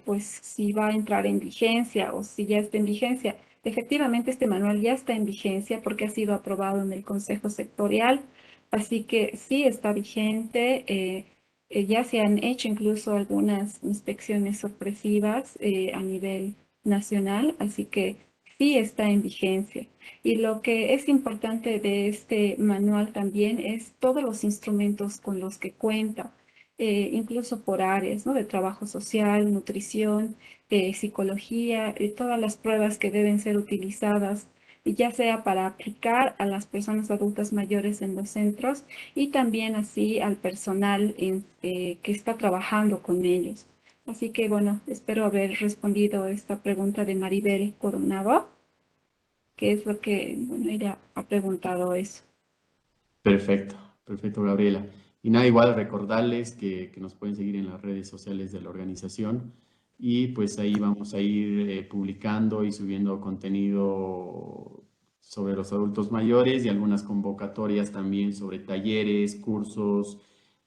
pues si va a entrar en vigencia o si ya está en vigencia. Efectivamente, este manual ya está en vigencia porque ha sido aprobado en el Consejo Sectorial, así que sí está vigente. Ya se han hecho incluso algunas inspecciones sorpresivas a nivel nacional, así que sí está en vigencia. Y lo que es importante de este manual también es todos los instrumentos con los que cuenta, incluso por áreas, ¿no? De trabajo social, nutrición, psicología, todas las pruebas que deben ser utilizadas, ya sea para aplicar a las personas adultas mayores en los centros y también así al personal que está trabajando con ellos. Así que bueno, espero haber respondido a esta pregunta de Maribel Coronado, que es lo que, bueno, ella ha preguntado eso. perfecto, perfecto, Gabriela. Y nada, igual recordarles que nos pueden seguir en las redes sociales de la organización y pues ahí vamos a ir publicando y subiendo contenido sobre los adultos mayores y algunas convocatorias también sobre talleres, cursos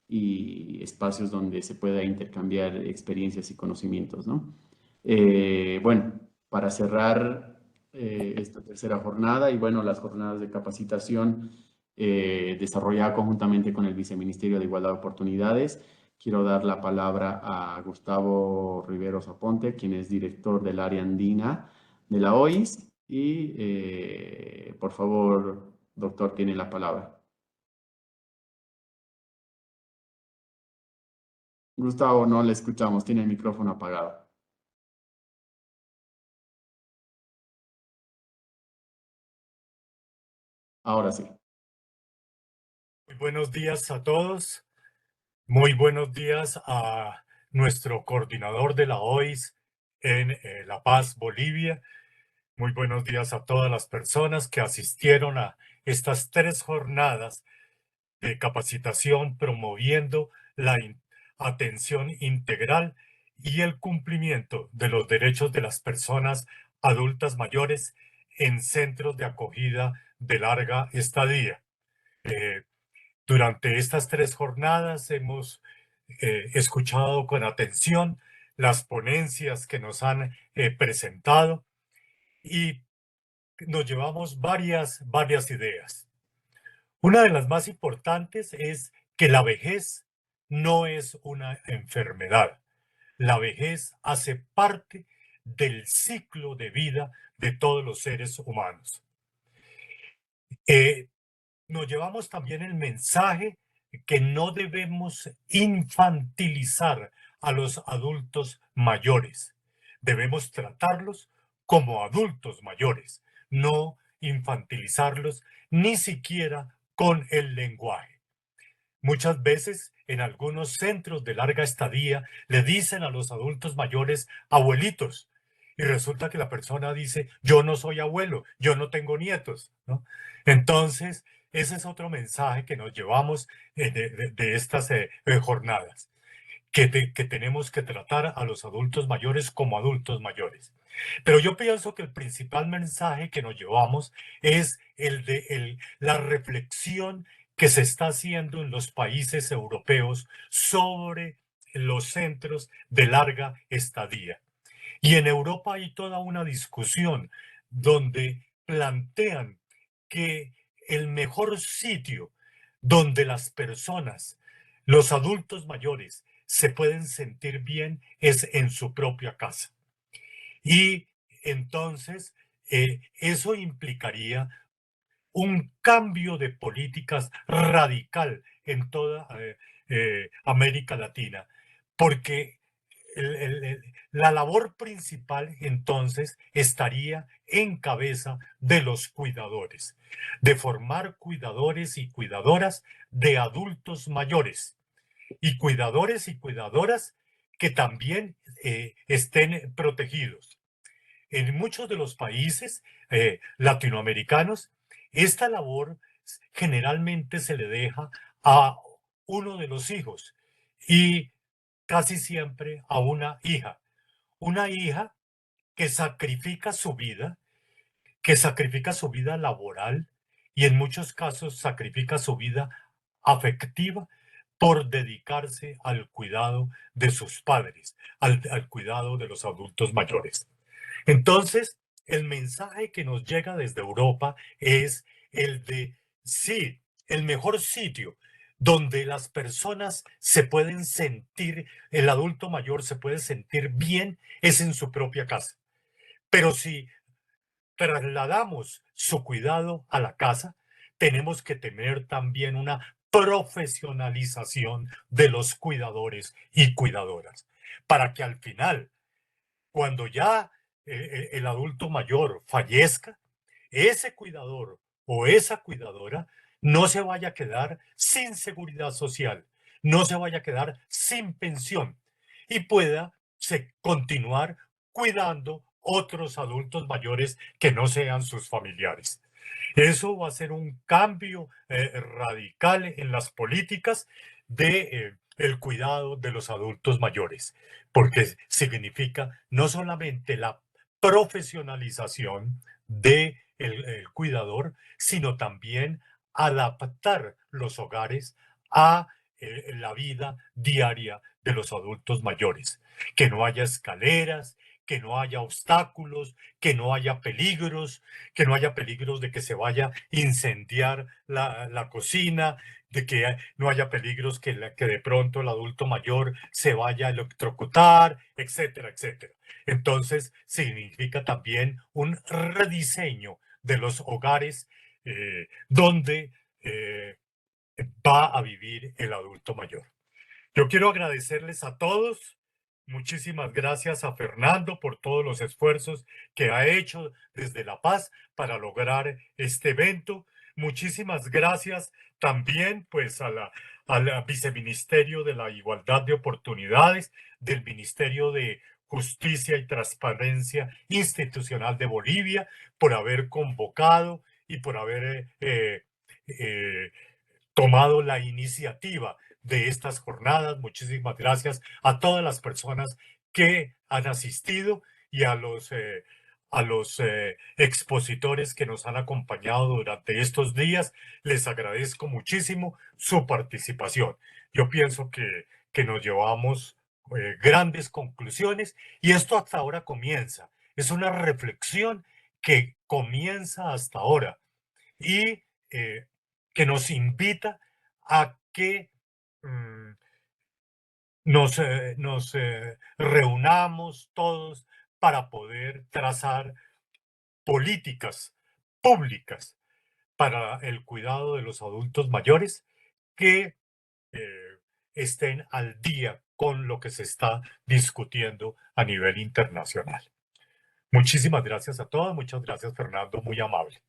y espacios donde se pueda intercambiar experiencias y conocimientos, ¿no? Bueno, para cerrar esta tercera jornada y bueno, las jornadas de capacitación desarrollada conjuntamente con el Viceministerio de Igualdad de Oportunidades. Quiero dar la palabra a Gustavo Riveros Aponte, quien es director del área andina de la OIS. Y por favor, doctor, tiene la palabra. Gustavo, no le escuchamos, tiene el micrófono apagado. Ahora sí. Muy buenos días a todos. Muy buenos días a nuestro coordinador de la OIS en La Paz, Bolivia. Muy buenos días a todas las personas que asistieron a estas 3 jornadas de capacitación promoviendo la atención integral y el cumplimiento de los derechos de las personas adultas mayores en centros de acogida de larga estadía. Durante estas 3 jornadas hemos escuchado con atención las ponencias que nos han presentado y nos llevamos varias ideas. Una de las más importantes es que la vejez no es una enfermedad. La vejez hace parte del ciclo de vida de todos los seres humanos. Eh, Nos llevamos también el mensaje que no debemos infantilizar a los adultos mayores. Debemos tratarlos como adultos mayores, no infantilizarlos ni siquiera con el lenguaje. Muchas veces en algunos centros de larga estadía le dicen a los adultos mayores abuelitos y resulta que la persona dice yo no soy abuelo, yo no tengo nietos, ¿no? Entonces, ese es otro mensaje que nos llevamos de estas jornadas, que tenemos que tratar a los adultos mayores como adultos mayores. Pero yo pienso que el principal mensaje que nos llevamos es el de la reflexión que se está haciendo en los países europeos sobre los centros de larga estadía. Y en Europa hay toda una discusión donde plantean que el mejor sitio donde las personas, los adultos mayores, se pueden sentir bien es en su propia casa. Y entonces eso implicaría un cambio de políticas radical en toda América Latina, porque la labor principal entonces estaría en cabeza de los cuidadores, de formar cuidadores y cuidadoras de adultos mayores y cuidadores y cuidadoras que también estén protegidos. En muchos de los países latinoamericanos esta labor generalmente se le deja a uno de los hijos y casi siempre a una hija. Una hija que sacrifica su vida laboral y en muchos casos sacrifica su vida afectiva por dedicarse al cuidado de sus padres, al cuidado de los adultos mayores. Entonces, el mensaje que nos llega desde Europa es el de, sí, el mejor sitio donde las personas se pueden sentir, el adulto mayor se puede sentir bien, es en su propia casa. Pero si trasladamos su cuidado a la casa, tenemos que tener también una profesionalización de los cuidadores y cuidadoras, para que al final, cuando ya el adulto mayor fallezca, ese cuidador o esa cuidadora no se vaya a quedar sin seguridad social, no se vaya a quedar sin pensión y pueda continuar cuidando otros adultos mayores que no sean sus familiares. Eso va a ser un cambio radical en las políticas de el cuidado de los adultos mayores, porque significa no solamente la profesionalización de el cuidador, sino también adaptar los hogares a la vida diaria de los adultos mayores. Que no haya escaleras, que no haya obstáculos, que no haya peligros, que no haya peligros de que se vaya a incendiar la cocina, de que no haya peligros que de pronto el adulto mayor se vaya a electrocutar, etcétera, etcétera. Entonces, significa también un rediseño de los hogares donde va a vivir el adulto mayor. Yo quiero agradecerles a todos. Muchísimas gracias a Fernando por todos los esfuerzos que ha hecho desde La Paz para lograr este evento. Muchísimas gracias también pues al Viceministerio de la Igualdad de Oportunidades, del Ministerio de Justicia y Transparencia Institucional de Bolivia por haber convocado y por haber tomado la iniciativa de estas jornadas. Muchísimas gracias a todas las personas que han asistido y a los expositores que nos han acompañado durante estos días. Les agradezco muchísimo su participación. Yo pienso que nos llevamos grandes conclusiones y esto hasta ahora comienza. Es una reflexión que comienza hasta ahora y que nos invita a que nos reunamos todos para poder trazar políticas públicas para el cuidado de los adultos mayores que estén al día con lo que se está discutiendo a nivel internacional. Muchísimas gracias a todos. Muchas gracias, Fernando. Muy amable.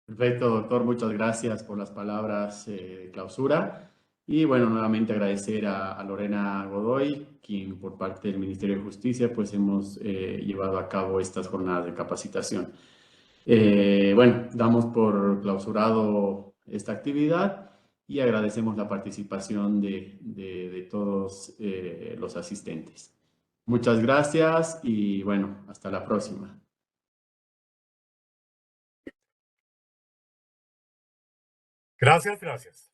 Perfecto, doctor. Muchas gracias por las palabras de clausura. Y bueno, nuevamente agradecer a Lorena Godoy, quien por parte del Ministerio de Justicia pues hemos llevado a cabo estas jornadas de capacitación. Bueno, damos por clausurado esta actividad y agradecemos la participación de todos los asistentes. Muchas gracias y bueno, hasta la próxima. Gracias, gracias.